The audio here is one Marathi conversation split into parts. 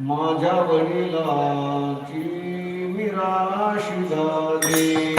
माझ्या वडिलांची निराशी झाली.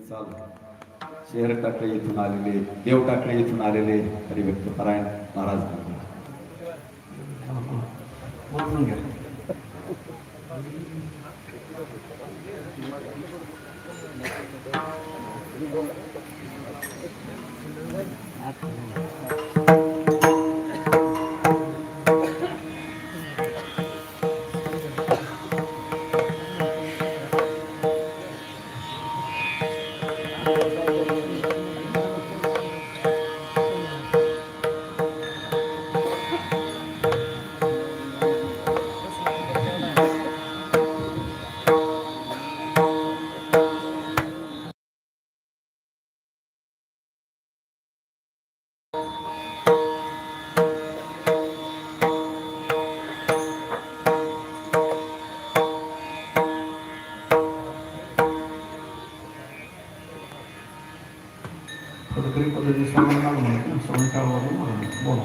चाल शहर टाकळे येथून आलेले, देव टाकळे येथून आलेले हरिभक्त परायण महाराज बोलून घ्या. पदकरी पद्धती सवंताळ म्हणून सवंताळवरून बोला.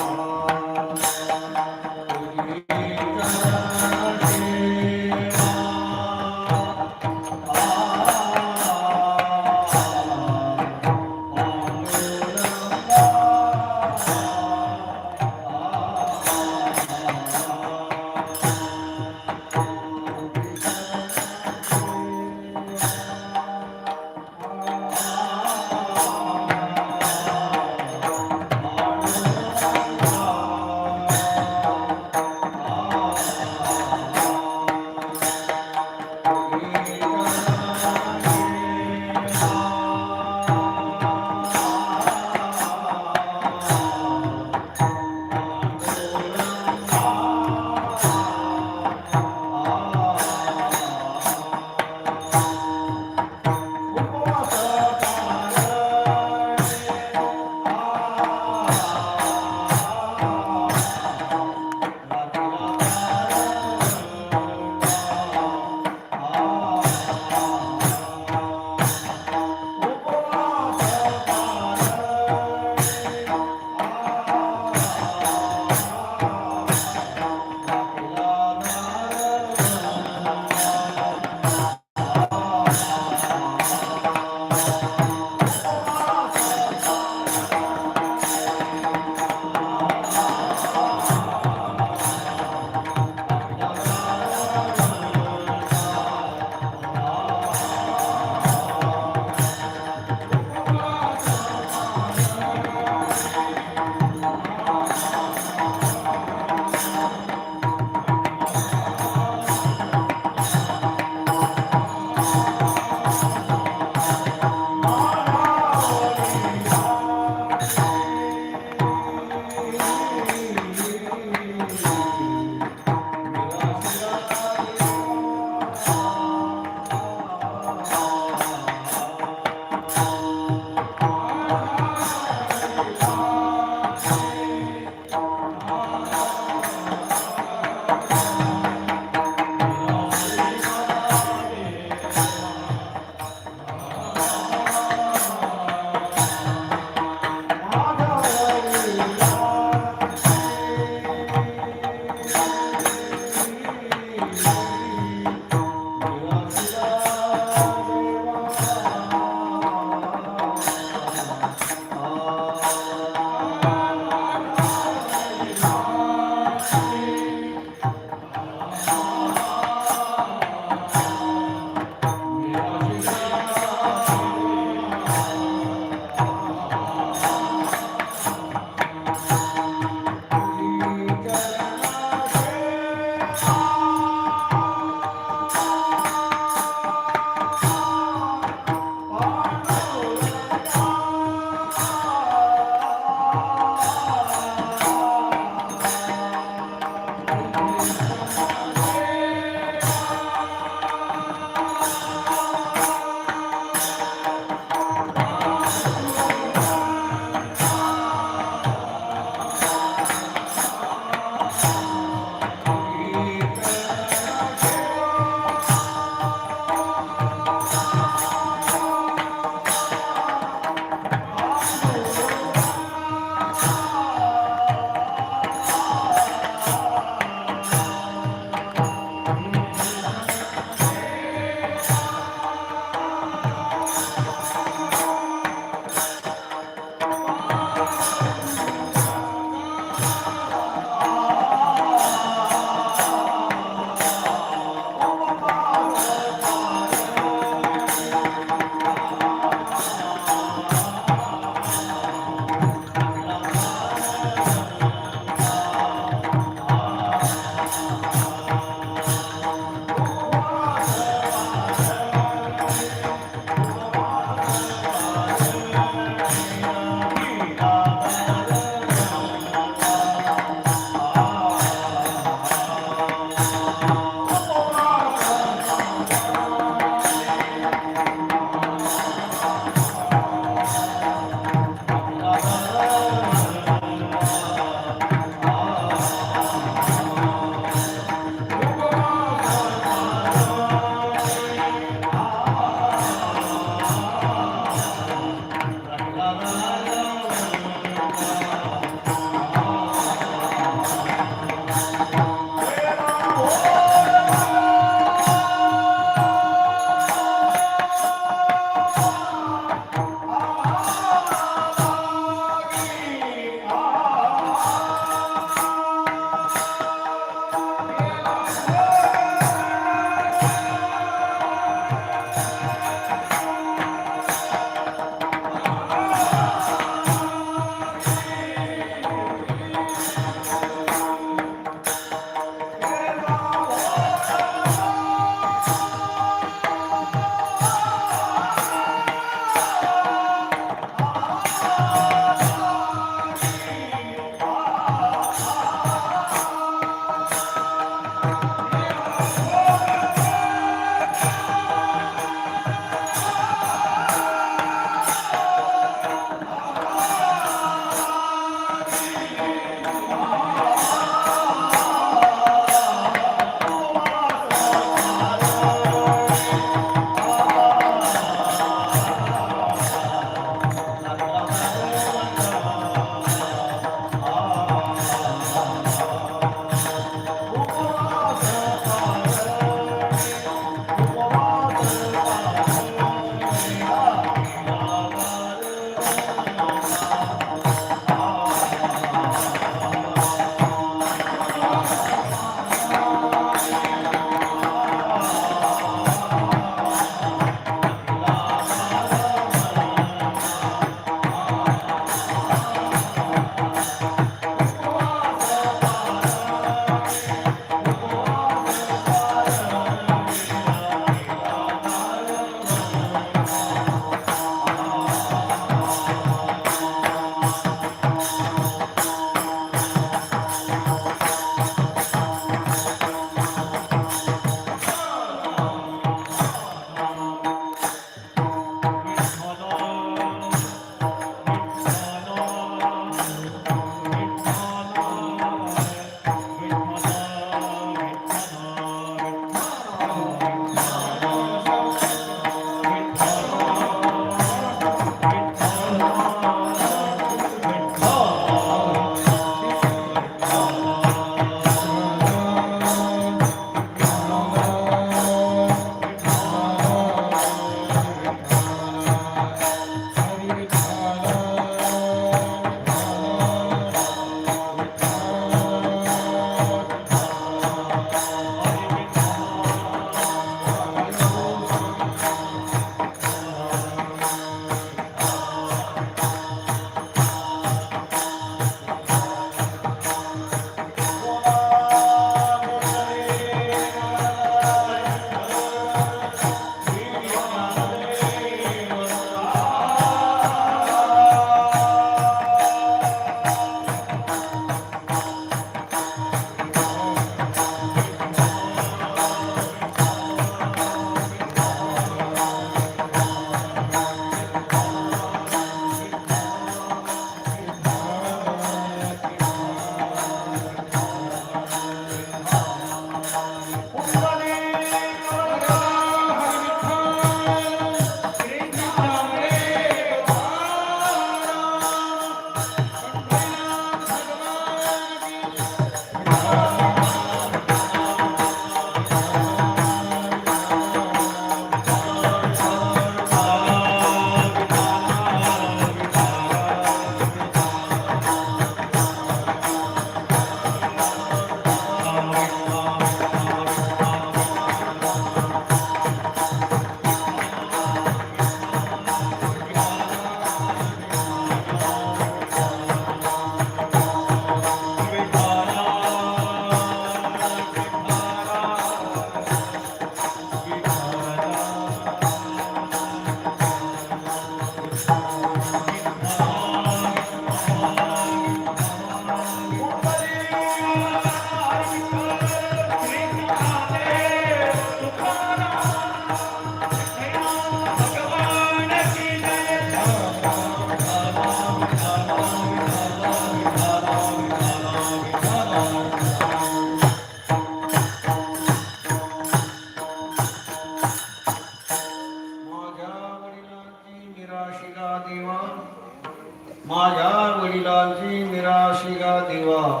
माझ्या वडिलांची निराशिगा देवा,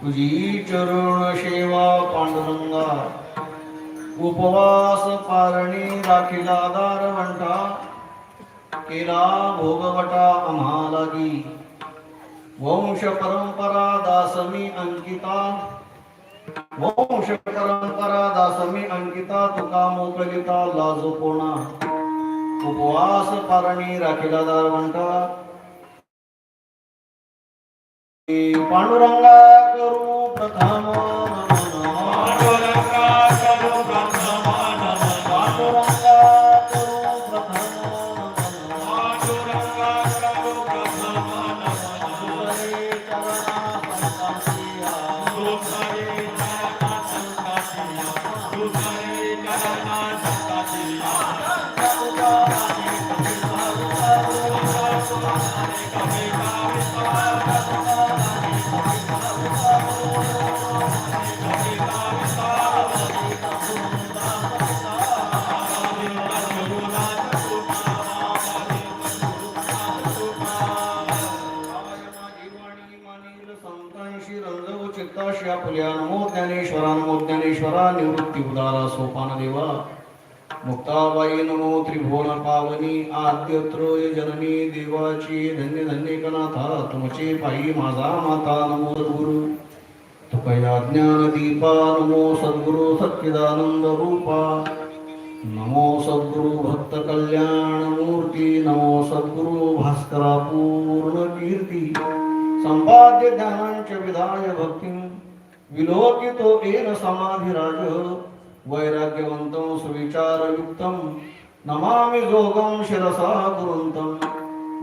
तुझी चरण सेवा पांडुरंगा. उपवास पारणी राखीला दारवंटा, केला भोगवटा आम्हालागी. वंश परंपरा दासमी अंकिता, वंश परंपरा दासमी अंकिता. तुका मोकलिता लाजो कोणा, उपवास पारणी राखीला दारवंटा. पांडुरंगा करू प्रथम पांडुरंगा करू प्रथम पांडुरंगा करू प्रथम पांडुरंगा करू प्रथम हरे चरणा संतासिया हरे चरणा संतासिया हरे चरणा संतासिया. फुल्या नमो ज्ञानेश्वरा निवृत्ती उदारा सोपान देवा. मुक्ताबाई नमो त्रिभुवन पावनी आद्य त्रय जननी देवाची धन्य धन्य कनाथा तुमचे पायी माझा माता. नमो सद्गुरु तुकया ज्ञान दीपा, नमो सद्गुरु सच्चिदानंद रूपा, नमो सद्गुरु भक्त कल्याण मूर्ती, नमो सद्गुरु भास्करा पूर्ण कीर्ती. संपाद्य ज्ञानांच विधाय भक्ती, विलोकितो येन समाधिराज. वैराग्यवंतं सुविचारयुक्तं नमामि जोगं शिरसा गुरुन्तं.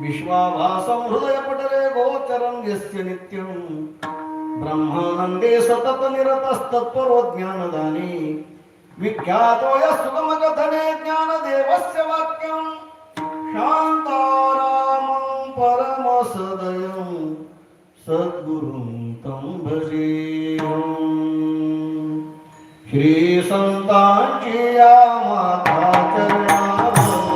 विश्वाभासं हृदयपटले गोचरं यस्य नित्यं, ब्रह्मानन्दे सतत निरतस्तत्परो ज्ञानदाने. विख्यातो यस्सुगमकथने ज्ञानदेवस्य वाक्यं, शान्तारामं परमसदयं सद्गुरुं तं भजेऽहम्. श्री संतांची या माता चरणावरी,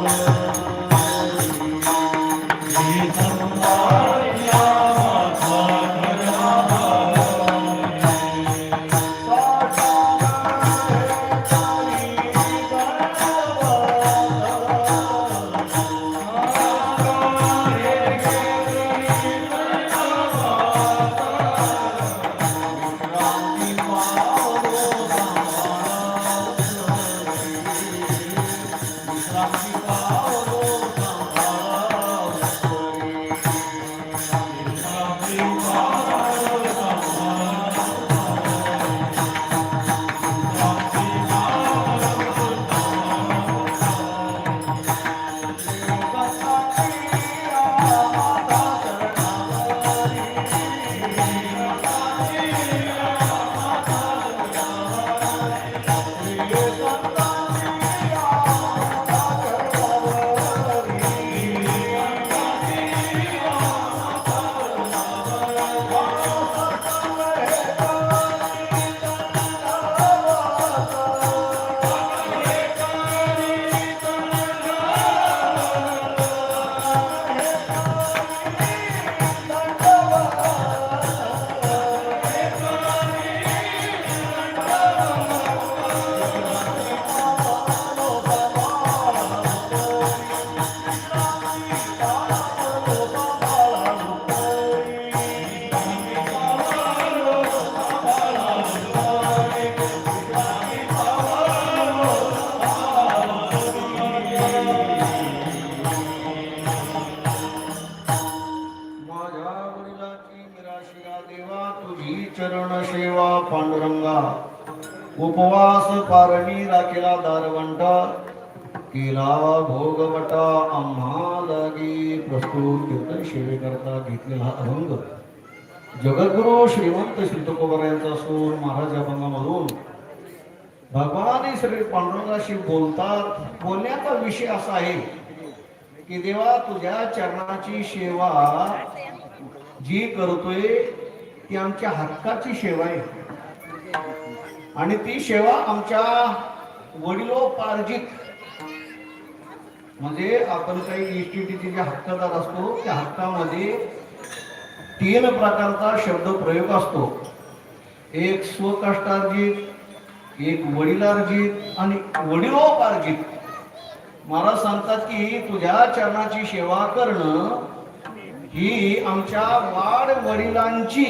माझ्या वडिलांची निराशिया देवा तुझी चरण सेवा पांडुरंगा उपवास पारणी राखीला दारवंटा केला भोगवटा आम्हा लागी प्रस्तुत कीर्तन सेवेकरता घेतलेला अभंग जगद्गुरु श्रीमंत श्री तुकोबरायांचा सूर महाराज अभंगामधून भगवान श्री पांडुरंगाशी बोलतात. बोलण्याचा विषय असा आहे की देवा तुझ्या चरणाची सेवा जी करतोय ती आमच्या हक्काची सेवा आहे आणि ती सेवा आमच्या वडिलोपार्जित म्हणजे आपण काही इन्स्टिट्यूटचे जे हक्कदार असतो त्या हक्कामध्ये 3 प्रकारचा शब्द प्रयोग असतो. एक स्वकष्टार्जित, एक वडिलार्जित आणि वडिलोपार्जित. महाराज सांगतात की तुझ्या चरणाची सेवा करणं ही आमच्या वाड वडिलांची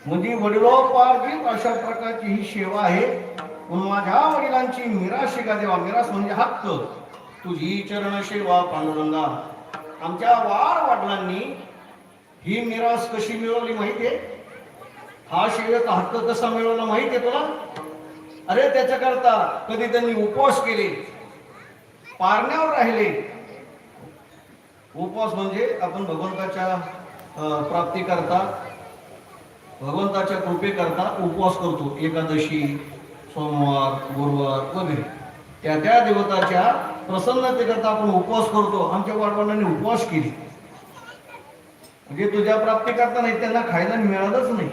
म्हणजे वडिलोपार्जित अशा प्रकारची ही सेवा आहे. म्हणून माझ्या वडिलांची मिराशी का देवा, मिरास म्हणजे हक्क, तुझी चरण सेवा पांडुरंगा. आमच्या वाड वडिलांनी ही मिरास कशी मिळवली माहितीये? हा सेवेचा हक्क कसा मिळवला माहितीये तुला? अरे त्याच्याकरता कधी त्यांनी उपवास केले, पारण्यावर राहिले. उपवास म्हणजे आपण भगवंताच्या प्राप्ती करता, भगवंताच्या कृपेकरता उपवास करतो. एकादशी, सोमवार, गुरुवार वगैरे त्या त्या देवताच्या प्रसन्नतेकरता आपण उपवास करतो. आमच्या वडिलांनी उपवास केली म्हणजे तुझ्या प्राप्ती करता नाही, त्यांना खायला मिळालंच नाही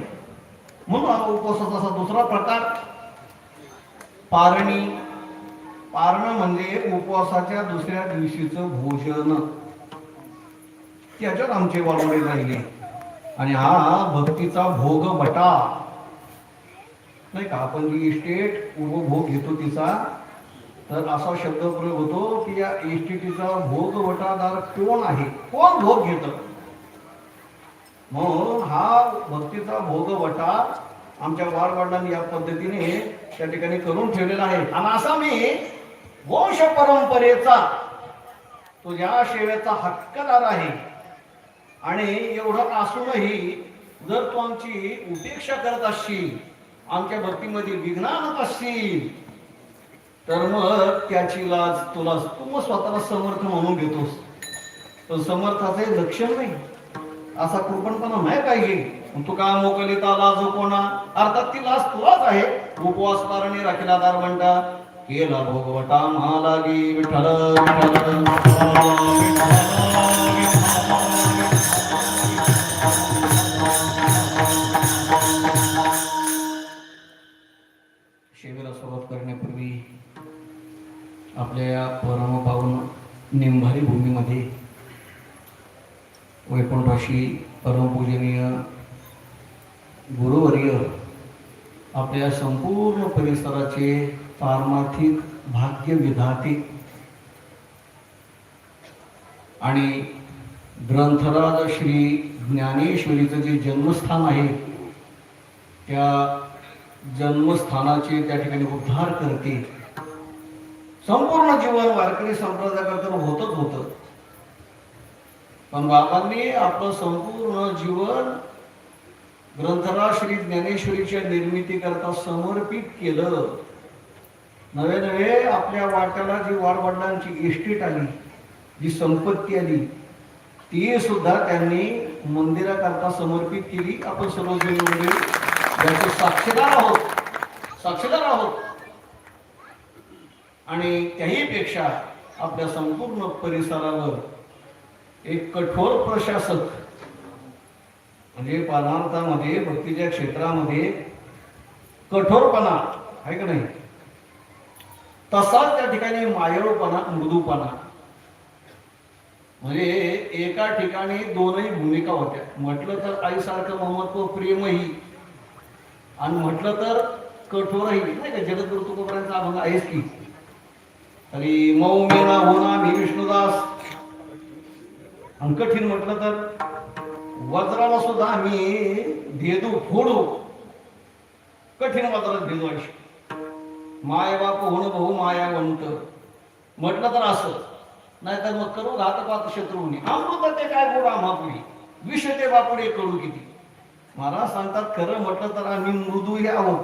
म्हणून हा उपवासाचा असा दुसरा प्रकार. पारणी, पारणं म्हणजे उपवासाच्या दुसऱ्या दिवशीचं भोजन. त्याच्यात आमचे वाढवले राहिले आणि हा भक्तीचा भोग बटा नाही का. आपण जी इस्टेट उपभोग घेतो तिचा, तर असा शब्द प्रयोग होतो की या इस्टेटीचा भोग वटादार कोण आहे, कोण भोग घेत. म्हणून हा भक्तीचा भोग वटा आमच्या वाडवडिलांनी या पद्धतीने त्या ठिकाणी करून ठेवलेला आहे. आणि असा मी वंश परंपरेचा तुझ्या सेवेचा हक्कदार आहे. आणि एवढं असूनही जर तू आमची उपेक्षा करत असशील, आमच्या भक्तीमध्ये विघ्न आणत असशील, तर मग त्याची लाज तुला, तू मग स्वतःला समर्थ म्हणून घेतोस. पण समर्थाचे लक्षण नाही, असा कृपणपणा नाही पाहिजे. तू का मोकलिता लाज कोणा, अर्थात ती लाज तुलाच आहे. उपवास पारणी राखीला दारवंटा केला भोगवटा महालागी विठ्ठल शिबिरा सुरुवात करण्यापूर्वी आपल्या या परमपावन निंभारी भूमीमध्ये वैकुंठाशी परमपूजनीय गुरुवर्य आपल्या संपूर्ण परिसराचे पारमार्थिक भाग्य विधाते आणि ग्रंथराज श्री ज्ञानेश्वरीचं जे जन्मस्थान आहे त्या जन्मस्थानाचे त्या ठिकाणी उद्धार करते. संपूर्ण जीवन वारकरी संप्रदायाकरता होतच होतं, पण बाबांनी आपलं संपूर्ण जीवन ग्रंथराज श्री ज्ञानेश्वरीच्या निर्मितीकरता समर्पित केलं. नवे नवे आपल्या वाट्याला जी वाडवडिलांची इस्टेट आली, जी संपत्ती आली, ती सुद्धा त्यांनी मंदिराकरता समर्पित केली. आपण सर्वजण याचे साक्षीदार आहोत. आणि त्याही पेक्षा आपल्या संपूर्ण परिसरावर एक कठोर प्रशासक म्हणजे परमार्थामध्ये भक्तीच्या क्षेत्रामध्ये कठोरपणा आहे का नाही, तसाच त्या ठिकाणी मायाळूपणा, मृदूपणा. म्हणजे एका ठिकाणी दोनही भूमिका होत्या. म्हटलं तर आईसारखं ममत्व प्रेमही आणि म्हटलं तर कठोरही नाही का. जगद्गुरु तुकोबांचा अभंग आहेच की, तरी मऊ मेना होना मी विष्णुदास. आणि कठीण म्हटलं तर वज्राला सुद्धा आम्ही भेदू फोडू. कठीण वज्रात भेदू आयुष्य. माय बाप होणं बहु मायावंत म्हटलं तर असं, नाहीतर मग करू घातपात शत्रूंनी. अमृत ते काय गोड आम्हापुढे, विष ते बापुडे कडू किती. महाराज सांगतात खरं म्हटलं तर आम्ही मृदूही आहोत,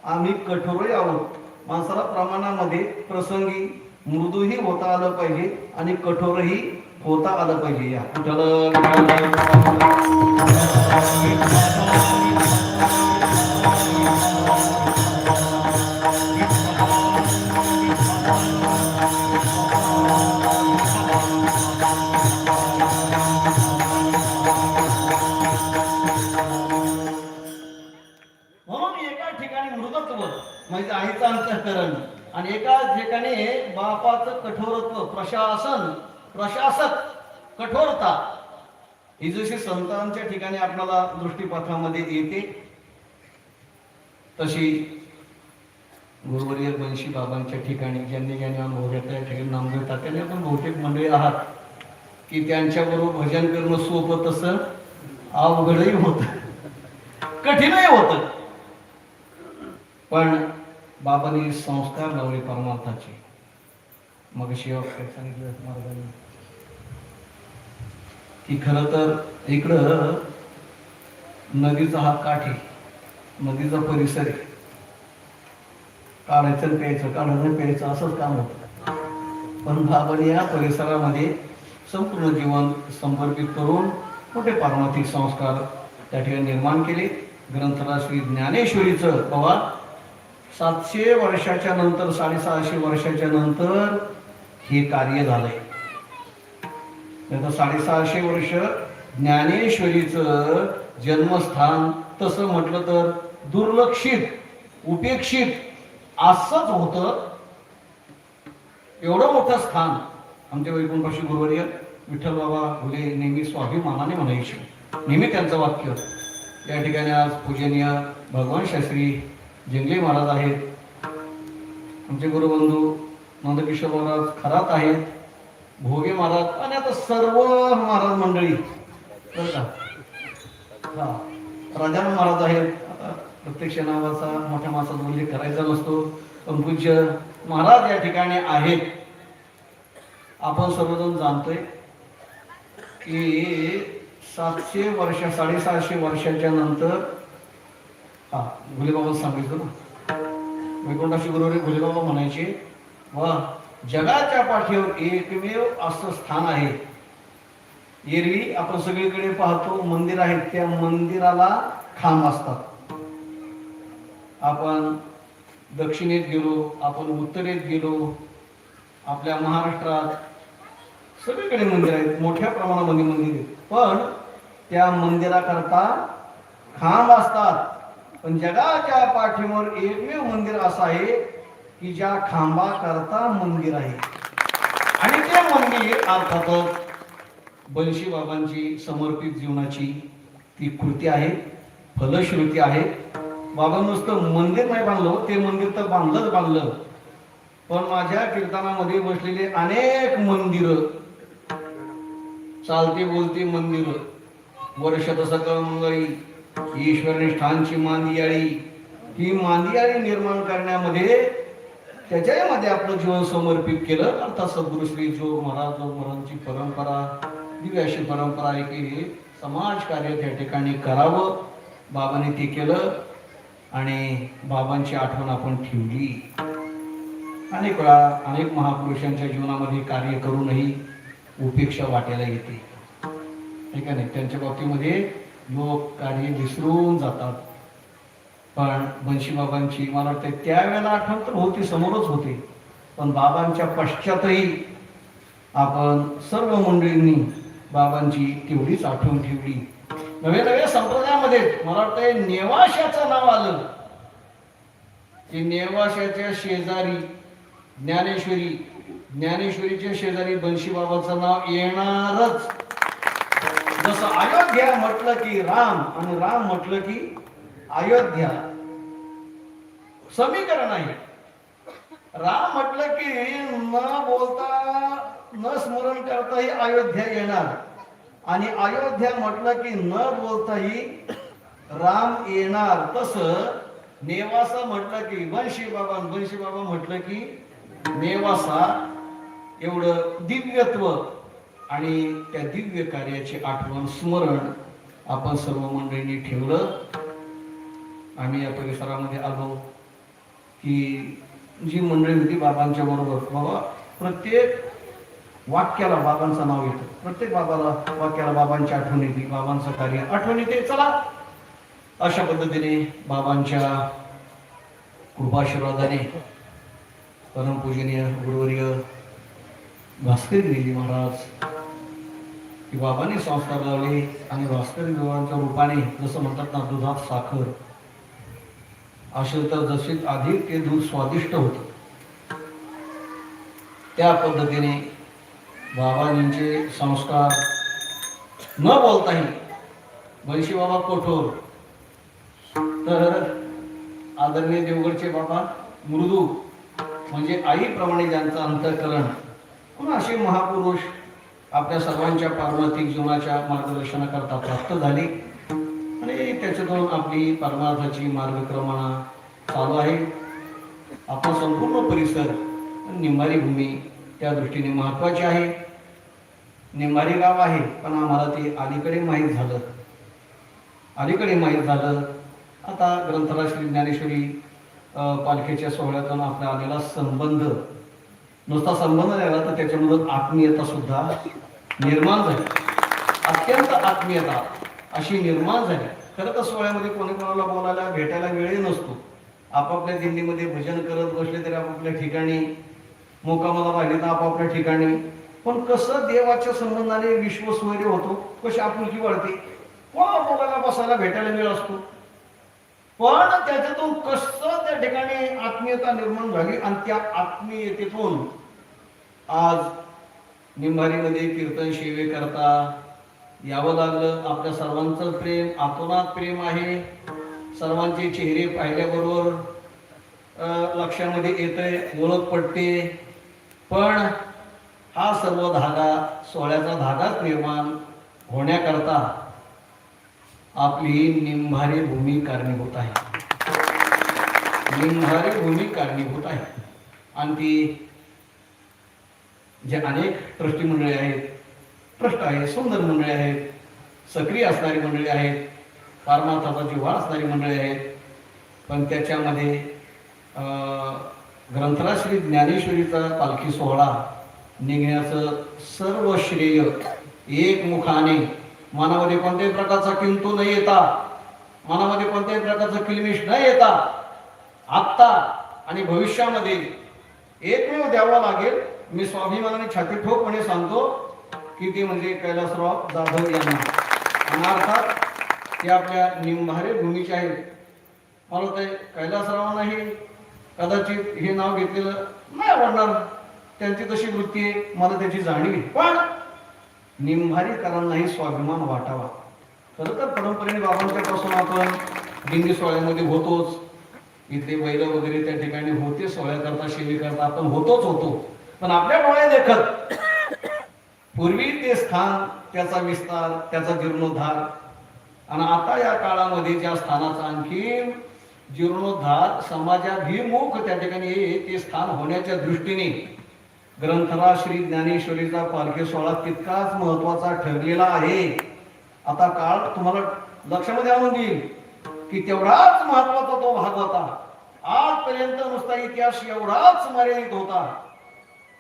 आम्ही कठोरही आहोत. माणसाला प्रमाणामध्ये प्रसंगी मृदूही होता आलं पाहिजे आणि कठोरही होता आलं पाहिजे. या म्हणून एका ठिकाणी मृदत्व म्हणजे आईचं अंतःकरण आणि एका ठिकाणी बापाचं कठोरत्व, प्रशासक कठोरता. ही जशी संतांच्या ठिकाणी आपल्याला दृष्टीपथामध्ये येते, तशी गुरुवर्य बनशी बाबांच्या ठिकाणी ज्यांनी अनुभव घेतला त्या ठिकाणी नामदेव तात्याने पण बहुतेक मंडळी आहात की त्यांच्याबरोबर भजन करणं सोपं तसं अवघडही होत, कठीणही होत. पण बाबांनी संस्कार लावले परमार्थाचे. मग शिवाय सांगितलं महाराजांनी की खरं तर इकडं नदीचा हा काठ आहे, नदीचा परिसर आहे. काढायचं प्यायचं असंच काम होतं. पण बाबांनी या परिसरामध्ये संपूर्ण जीवन समर्पित करून मोठे पारमार्थिक संस्कार त्या ठिकाणी निर्माण केले. ग्रंथराज श्री ज्ञानेश्वरीचं बाबा 700 वर्षाच्या नंतर, 650 वर्षाच्या नंतर हे कार्य झालंय. नंतर 650 वर्ष ज्ञानेश्वरीचं जन्मस्थान तसं म्हटलं तर दुर्लक्षित, उपेक्षित असंच होतं. एवढं मोठं स्थान आमच्या वैकुंठाशी गुरुवर्य विठ्ठल बाबा फुले नेहमी स्वाभिमानाने म्हणायचे. नेहमी त्यांचं वाक्य. या ठिकाणी आज पूजनीय भगवान शास्त्री जिंगले महाराज आहेत, आमचे गुरुबंधू नंदकिशोर महाराज खरात आहेत, भोगे महाराज आणि आता सर्व महाराज मंडळी राजाराम महाराज आहेत. आता प्रत्यक्ष नावाचा मोठ्या माणसाचा उल्लेख करायचा नसतो, पण पूज्य महाराज या ठिकाणी आहेत. आपण सर्वजण जाणतोय की 700 वर्ष, 750 वर्षाच्या नंतर भोलेबाबा सांगितलं ना, वैकुंठाशी गुरुवर्य भोलेबाबा म्हणायचे वा जगाच्या पाठीवर एकमेव असं स्थान आहे. एरवी आपण सगळीकडे पाहतो मंदिर आहेत, त्या मंदिराला खांब असतात. आपण दक्षिणेत गेलो, आपण उत्तरेत गेलो, आपल्या महाराष्ट्रात सगळीकडे मंदिर आहेत, मोठ्या प्रमाणामध्ये मंदिर आहेत. पण त्या मंदिराकरता खांब असतात. पण जगाच्या पाठीवर एकमेव मंदिर असं आहे की ज्या खांबाकरता मंदिर आहे. आणि ते मंदिर अर्थातच बंशी बाबांची समर्पित जीवनाची ती कृती आहे, फलश्रुती आहे. बाबा नुसतं मंदिर नाही बांधलं, ते मंदिर तर बांधलं, पण माझ्या कीर्तनामध्ये बसलेले अनेक मंदिरं, चालते बोलते मंदिरं, वर्षात सकळ मंगळी, ईश्वरनिष्ठांची मांदियाळी, ही मांदियाळी निर्माण करण्यामध्ये त्याच्यामध्ये आपलं जीवन समर्पित केलं. अर्थात सद्गुरु श्री जोग महाराजांची परंपरा, दिव्य अशी परंपरा आहे की हे समाज कार्य त्या ठिकाणी करावं. बाबांनी ते केलं आणि बाबांची आठवण आपण ठेवली. अनेक वेळा अनेक महापुरुषांच्या जीवनामध्ये कार्य करूनही उपेक्षा वाटायला येते, ठीक आहे. त्यांच्या बाबतीमध्ये लोक कार्य विसरून जातात. पण बंशी बाबांची मला वाटतं त्यावेळेला आठवण तर होती, समोरच होते, पण बाबांच्या पश्चातही आपण सर्व मंडळींनी बाबांची तेवढीच आठवण ठेवली. नव्या नव्या संप्रदायामध्ये मला वाटतं नेवाशाचं नाव आलं की नेवाशाच्या शेजारी ज्ञानेश्वरीच्या शेजारी बंशी बाबाचं नाव येणारच. जसं अयोध्या म्हटलं की राम आणि राम म्हटलं की अयोध्या, समीकरण आहे. राम म्हटलं की न बोलता न स्मरण करताही अयोध्या येणार, आणि अयोध्या म्हटलं की न बोलताही राम येणार. तसं नेवासा म्हटलं की बंशी बाबा म्हटलं की नेवासा. एवढं दिव्यत्व आणि त्या दिव्य कार्याची आठवण स्मरण आपण सर्व मंडळींनी ठेवलं. आम्ही या परिसरामध्ये आलो की जी मंडळी होती बाबांच्या बरोबर, बाबा प्रत्येक वाक्याला बाबांचं नाव येतं, प्रत्येक वाक्याला बाबांची आठवण येते, बाबांचं कार्य आठवण येते. चला, अशा पद्धतीने बाबांच्या कृपाशीर्वादाने परमपूजनीय गुरुवर्य भास्करी देवी महाराज की बाबांनी संस्कार लावले आणि भास्करी देवांच्या रूपाने जसं म्हणतात ना, दुधात साखर असेल तर जसे अधिक ते दूध स्वादिष्ट होतं, त्या पद्धतीने बाबांचे संस्कार न बोलताही बंशी बाबा कठोर, तर आदरणीय देवगडचे बाबा मृदू, म्हणजे आईप्रमाणे ज्यांचं अंतःकरण. पण असे महापुरुष आपल्या सर्वांच्या पारमार्थिक जीवनाच्या मार्गदर्शनाकरता प्राप्त झाले आणि त्याच्यातून आपली परमार्थाची मार्गक्रमणा चालू आहे. आपला संपूर्ण परिसर निंबारी भूमी त्या दृष्टीने महत्त्वाची आहे. निंबारी गाव आहे, पण आम्हाला ते अलीकडे माहीत झालं. आता ग्रंथराज श्री ज्ञानेश्वरी पालखीच्या सोहळ्यातून आपला आलेला संबंध, नुसता संबंध राहिला तर त्याच्यामधून आत्मीयता सुद्धा निर्माण झाली, अत्यंत आत्मीयता अशी निर्माण झाली. खरं तर सोहळ्यामध्ये कोणी कोणाला बोलायला भेटायला वेळही नसतो. आपापल्या दिंडीमध्ये भजन करत बसले तरी आपापल्या ठिकाणी, मुक्कामाला राहिले तर आपापल्या ठिकाणी. पण कसं देवाच्या संबंधाने विश्वसुवैर्य होतो, कशी आपुलकी वाढते, कोणाला बोलायला बसायला भेटायला वेळ असतो. पण त्याच्यातून कसं त्या ठिकाणी आत्मीयता निर्माण झाली आणि त्या आत्मीयतेतून आज निंबारीमध्ये कीर्तन सेवे करता यावं लागलं. आपल्या सर्वांचं प्रेम, आतोनात प्रेम आहे. सर्वांचे चेहरे पाहिल्याबरोबर लक्षामध्ये येतंय, ओळख पडते. पण हा सर्व धागा, सोहळ्याचा धागाच निर्माण होण्याकरता आपली निंभारी भूमी कारणीभूत आहे. आणि ती जे अनेक ट्रस्टी मंडळी आहेत, ट्रस्ट आहे, सुंदर मंडळी आहेत, सक्रिय असणारी मंडळी आहेत, पारमार्थाचा जिव्हाळा असणारी मंडळी आहेत. पण त्याच्यामध्ये ग्रंथराज श्री ज्ञानेश्वरीचा पालखी सोहळा निघण्याचं सर्व श्रेय एकमुखाने, मनामध्ये कोणत्याही प्रकारचा किंतु न येता, मनामध्ये कोणत्याही प्रकारचा किलमिश न येता, आत्ता आणि भविष्यामध्ये एकमेव द्यावा लागेल. मी स्वाभिमानाने छाती ठोकपणे सांगतो की ते म्हणजे कैलासराव जाधव यांना. आणि अर्थात ते आपल्या निंभारे भूमीचे आहेत. मला ते कैलासरावांनाही कदाचित हे नाव घेतलेलं नाही आवडणार, त्यांची तशी वृत्ती आहे, मला त्याची जाणीव आहे. पण निंभारीकरांनाही स्वाभिमान वाटावा. खरं तर परंपरेने बाबांच्या पासून आपण दिंडी सोहळ्यामध्ये होतोच. इथले बैल वगैरे त्या ठिकाणी होते, सोहळ्या करता सेवे करता आपण होतो. पण आपल्या डोळ्या देखत पूर्वी ते स्थान, त्याचा विस्तार, त्याचा जीर्णोद्धार, आणि आता या काळामध्ये ज्या स्थानाचा आणखी जीर्णोद्धार समाजाभिमुख त्या ठिकाणी ते स्थान होण्याच्या दृष्टीने ग्रंथराज श्री ज्ञानेश्वरीचा पालखी सोहळा तितकाच महत्वाचा ठरलेला आहे. आता काळ तुम्हाला लक्षामध्ये आणून देईल की तेवढाच महत्वाचा तो भाग होता. आजपर्यंत नुसता इतिहास एवढाच मर्यादित होता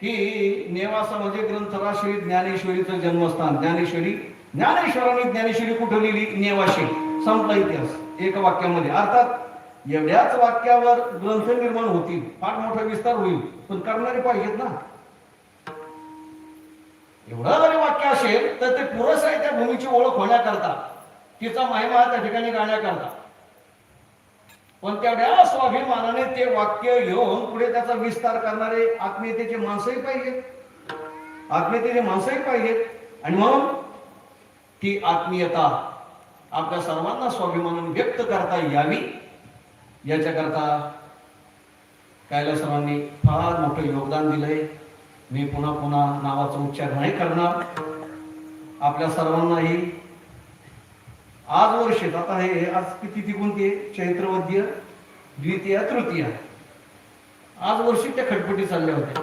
की नेवासा म्हणजे ग्रंथराज श्री ज्ञानेश्वरीचं जन्मस्थान. ज्ञानेश्वरांनी ज्ञानेश्वरी कुठे लिहिली? नेवाशी. संपला इतिहास एका वाक्यामध्ये. अर्थात एवढ्याच वाक्यावर ग्रंथ निर्माण होतील, फार मोठा विस्तार होईल, पण करणारे पाहिजेत ना. एवढं जरी वाक्य असेल तर ते पुरेसं आहे त्या भूमीची ओळख होण्याकरता, तिचा महिमा त्या ठिकाणी गाण्याकरता. पण तेवढ्या स्वाभिमानाने ते वाक्य घेऊन पुढे त्याचा विस्तार करणारे आत्मीयतेचे माणसंही पाहिजेत. आणि म्हणून ती आत्मीयता आपल्या सर्वांना स्वाभिमानाने व्यक्त करता यावी याच्याकरता कैलासरावांनी फार मोठं योगदान दिलंय. मी पुन्हा नावाचा उच्चार नाही करणार. आपल्या सर्वांनाही आज वर्षेत, आता हे आज किती ती कोणती? चैत्रवद्य द्वितीया तृतीया. आज वर्षी त्या खटपटी चालल्या होत्या.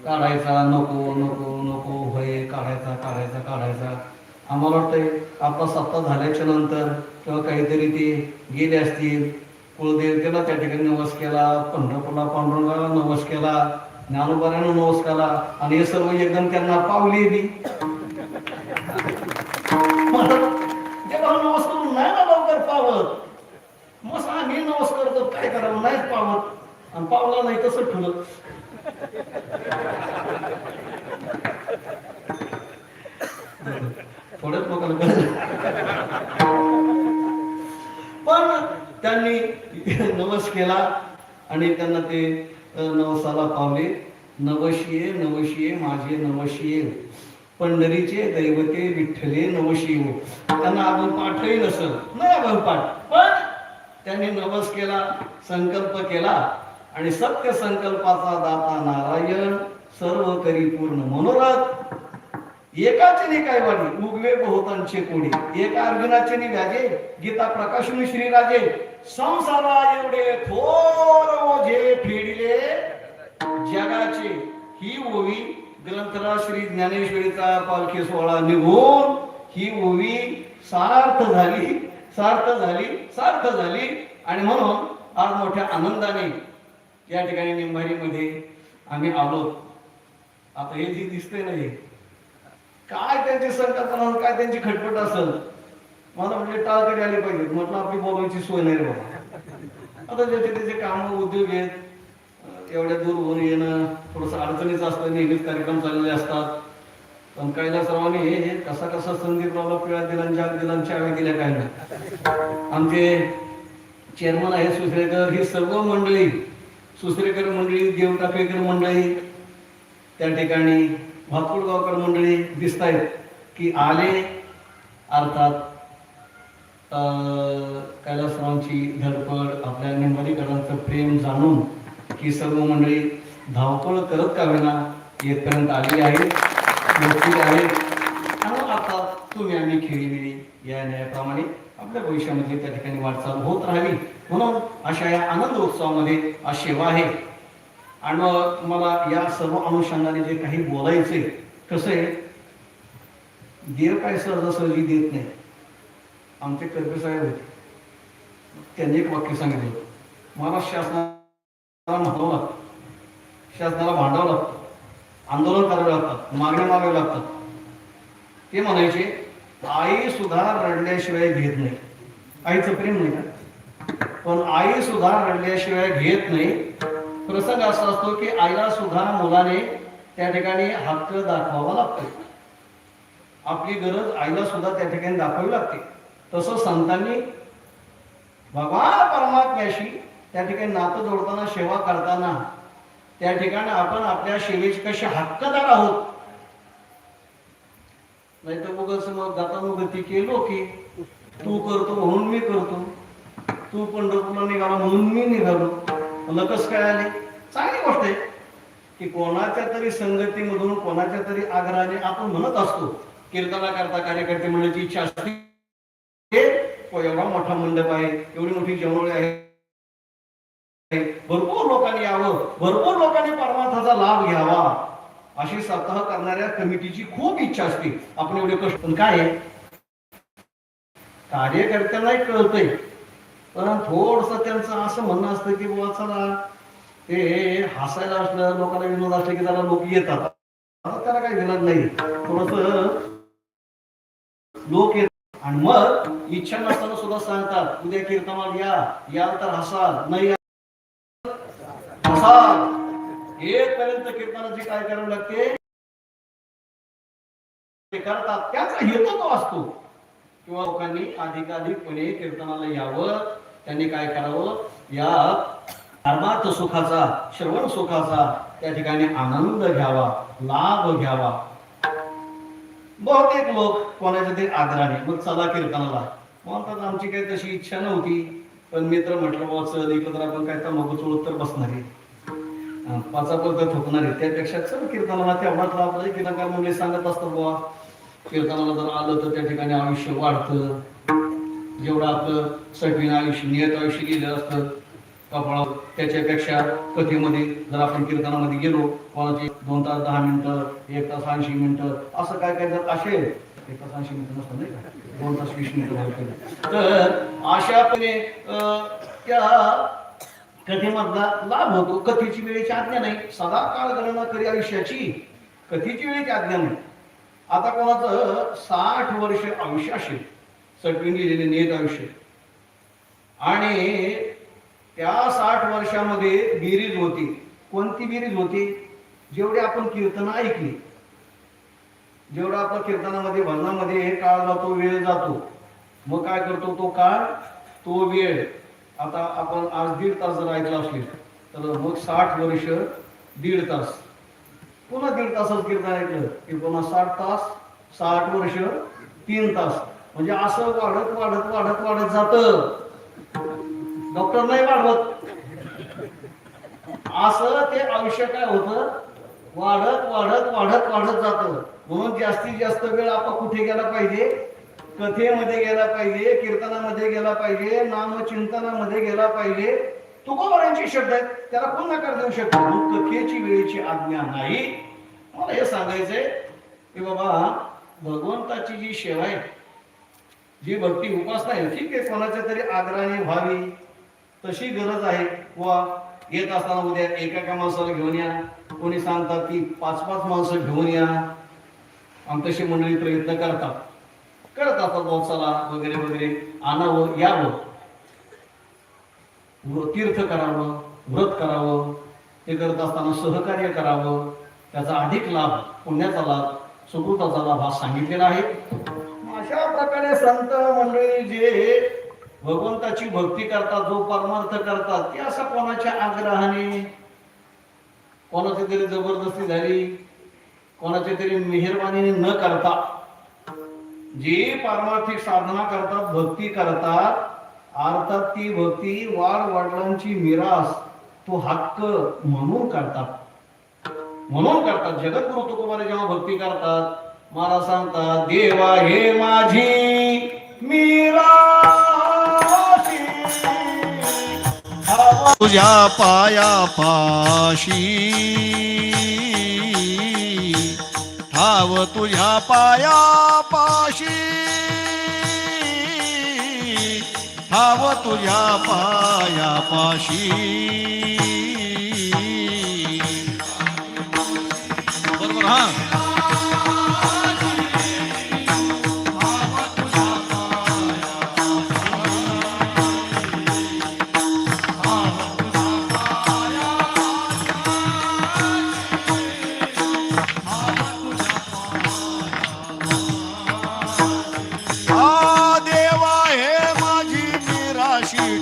काढायचा नको होय, काढायचा. आम्हाला वाटतंय आपला सत्ता झाल्याच्या नंतर किंवा काहीतरी ते गेले असतील, कुलदेवतेला त्या ठिकाणी नवस केला, पंढरपूरला पांडुरंगाला नवस केला, ज्ञानोबाऱ्यानं नवस केला, आणि हे सर्व एकदम त्यांना पावली बी. देवाला नवस करून नाही ना लवकर पावत. मग आम्ही नवस करतो, काय करावं, नाहीच पावत. आणि पावला नाही तसं ठेवलं. थोडंच लोकांना पण त्यांनी नवस केला आणि त्यांना ते नवसाला पावले. नवशिये माझे नवशिये, पंढरीचे दैवते विठ्ठले नवशिये. त्यांना आपण पाठही नसल, नाही आपण पाठ, पण त्यांनी नवस केला, संकल्प केला, आणि सत्य संकल्पाचा दाता नारायण, सर्व करी पूर्ण मनोरथ. एकाचे निकायवाणी उगवे बहुतांचे कोडी, एका अर्जुनाचे निव्याजे, गीता प्रकाशनी श्रीराजे, संसारा एवढे थोर ओझे फेडिले जगाचे. ही ओवी ग्रंथराज श्री ज्ञानेश्वरीचा पालखी सोहळा निघून ही ओवी सार्थ झाली. आणि म्हणून आज मोठ्या आनंदाने या ठिकाणी निंभारीमध्ये आम्ही आलो. आता हे जे दिसतंय ना, हे काय त्यांची संकल्पना, काय त्यांची खटपट असेल, मला म्हणजे टाळकडी आली पाहिजे. म्हटलं आपली बोलायची सोय नाही रे बाबा. आता ज्याचे त्याचे काम उद्योग आहेत, एवढ्या दूर होऊन येणं थोडंसं अडचणीचं असतं. नेहमीच कार्यक्रम चाललेले असतात. पण कैलासरावांनी हे कसा संदीपरावला पिळा दिलांच्या आम्ही दिल्या काय नाही. आमचे चेअरमन आहे सुसरेकर, ही सर्व मंडळी, सुसरेकर मंडळी, देवटाकेकर मंडळी, त्या ठिकाणी भातकुळगावकर मंडळी दिसत आहेत की आले. अर्थात कैलासरावांची धडपड, आपल्या निंबारीकरांचं प्रेम जाणून ही सर्व मंडळी धावपळ करत का विना येथपर्यंत आलेली आहेत, पोहोचलेली आहेत. आणि आता तुम्ही आम्ही खेळीमेळी या न्यायाप्रमाणे आपल्या भविष्यामध्ये त्या ठिकाणी वाटचाल होत राहावी, म्हणून अशा या आनंद उत्सवामध्ये आज सेवा आहे. आणि मला या सर्व अनुषंगाने जे काही बोलायचे, कसं आहे, देव काय सहजासहजी देत नाही. आमचे कर्वे साहेब होते, त्यांनी एक वाक्य सांगितलं, मला शासनाला म्हणावं लागतं, शासनाला भांडावं लागतं, आंदोलन करावे लागतात, मागण्या मागाव्या लागतात. ते म्हणायचे, आई सुद्धा रडल्याशिवाय घेत नाही. आईचं प्रेम नाही का, पण आई सुद्धा रडल्याशिवाय घेत नाही. प्रसंग असा असतो की आईला सुद्धा मुलाने त्या ठिकाणी हक्क दाखवावा लागतो. आपली गरज आईला सुद्धा त्या ठिकाणी दाखवावी लागते. तसं संतांनी भगवान परमात्म्याशी त्या ठिकाणी नातं जोडताना, सेवा करताना त्या ठिकाणी आपण आपल्या सेवेचे कसे हक्कदार आहोत नाही तर उगाच मग गतानुगती केलो की तू करतो म्हणून मी करतो, तू पंढरपूरला निघाला म्हणून मी निघालो. मला कसं काय आले? चांगली गोष्ट आहे की कोणाच्या तरी संगतीमधून कोणाच्या तरी आग्रहाने आपण म्हणत असतो. कीर्तनाकरता कार्यकर्ते म्हणण्याची इच्छा असते, एवढा मोठा मंडप आहे, एवढी मोठी जेवणावळी आहे, भरपूर लोकांनी यावं, भरपूर लोकांनी परमार्थाचा लाभ घ्यावा, अशी स्वतः करणाऱ्या कमिटीची खूप इच्छा असते. आपण एवढे कष्ट, पण काय आहे, कार्यकर्त्यांनाही कळतंय, पण थोडस त्यांचं असं म्हणणं असतं की बाबा चला ते हसायला असलं, लोकांना विनोद असलं की त्याला लोक येतात, त्याला काही विनोद नाही, थोडस लोक येतात. आणि मग इच्छा नसताना सुद्धा सांगतात उद्या कीर्तनाला याल तर हसाल, नाही हसाल. एक पर्यंत कीर्तनाची काय करावं लागते ते करतात, त्याचा हेतू तो असतो. किंवा लोकांनी अधिकाधिकपणे कीर्तनाला यावं, त्यांनी काय करावं, या धर्मार्थ सुखाचा, श्रवण सुखाचा त्या ठिकाणी आनंद घ्यावा, लाभ घ्यावा. बहुतेक लोक कोणाच्या तरी आग्रहाने मग चला कीर्तनाला म्हणतात. आमची काही तशी इच्छा नव्हती, पण मित्र म्हटलं बाबा चल, इकडं तर आपण काय तंबाखू चोळत तर बसणार आहे, पाचा पडत थोकणार आहे, त्यापेक्षा चल कीर्तनाला तेवढाच लाभ आहे. कीर्तनकार म्हणजे सांगत असतात बाबा कीर्तनाला जर आलं तर त्या ठिकाणी आयुष्य वाढतं, जेवढं आपलं सगळं आयुष्य नियत आयुष्य गेलं असतं कपाळावर, त्याच्यापेक्षा कथेमध्ये जर आपण कीर्तनामध्ये गेलो, कोणाची 2 तास 10 मिनिटं, 1 तास 80 मिनिटं, असं काय काय जर असेल, 1 तास 80 मिनिटं नसतं नाही का, 2 तास 20 मिनिटं, तर अशापणे त्या कथेमधला लाभ होतो. कथेची वेळेची आज्ञा नाही, सदा काळ गणना करी आयुष्याची, कथेची वेळेची आज्ञा नाही. आता कोणाचं 60 वर्ष आयुष्य असेल, सटवीन गेलेले नियत आयुष्य, आणि त्या 60 वर्षामध्ये बेरीज होती. कोणती बेरीज होती? जेवढे आपण कीर्तन ऐकली, जेवढा आपण कीर्तनामध्ये भजनामध्ये काळ जातो, वेळ जातो, मग काय करतो तो काळ, तो वेळ. आता आपण आज 1.5 तास जर ऐकला असेल तर मग 60 वर्ष 1.5 तास, पुन्हा 1.5 तासाचं कीर्तन ऐकलं की पुन्हा 60 तास, 60 वर्ष 3 तास, म्हणजे असं वाढत वाढत वाढत वाढत जातं. डॉक्टर नाही वाढवत, असं ते आयुष्य काय होतं, वाढत वाढत वाढत वाढत जातं. म्हणून जास्तीत जास्त वेळ आपण कुठे गेला पाहिजे, कथेमध्ये गेला पाहिजे, कीर्तनामध्ये गेला पाहिजे, नामचिंतनामध्ये गेला पाहिजे. तुकोबारांचे शब्द आहेत, त्याला कोण नकार देऊ शकतो? कथेची वेळेची आज्ञा नाही. मला हे सांगायचंय की बाबा भगवंताची जी सेवा आहे, जी भक्ती उपासना आहे, ठीक आहे, कोणाच्या तरी आग्रहाने व्हावी तशी गरज आहे. वा येत असताना उद्या एका माणसाला घेऊन या, कोणी सांगतात की 5-5 माणसं घेऊन या, आणि तशी मंडळी प्रयत्न करत असतात चला वगैरे वगैरे, आणावं, यावं, तीर्थ करावं, व्रत करावं, ते करत असताना सहकार्य करावं, त्याचा अधिक लाभ, पुण्याचा लाभ, सुकृताचा लाभ हा सांगितलेला आहे. अशा प्रकारे संत मंडळी जे भगवंताची भक्ती करतात, जो परमार्थ करतात, ते असं कोणाच्या आग्रहाने, कोणाची तरी जबरदस्ती झाली, कोणाच्या तरी मेहरबानीने न करता, जे पारमार्थिक साधना करतात, भक्ती करतात, अर्थात ती भक्ती वाड वडिलांची मिरास, तो हक्क म्हणून करतात. जगद्गुरु तुकोबाने जेव्हा भक्ती करतात, मला सांगतात, देवा हे माझी मिराशी, तुझ्या पाया पाशी, ठाव तुझ्या पाया पाशी, ठाव तुझ्या पाया पाशी. बरोबर हा.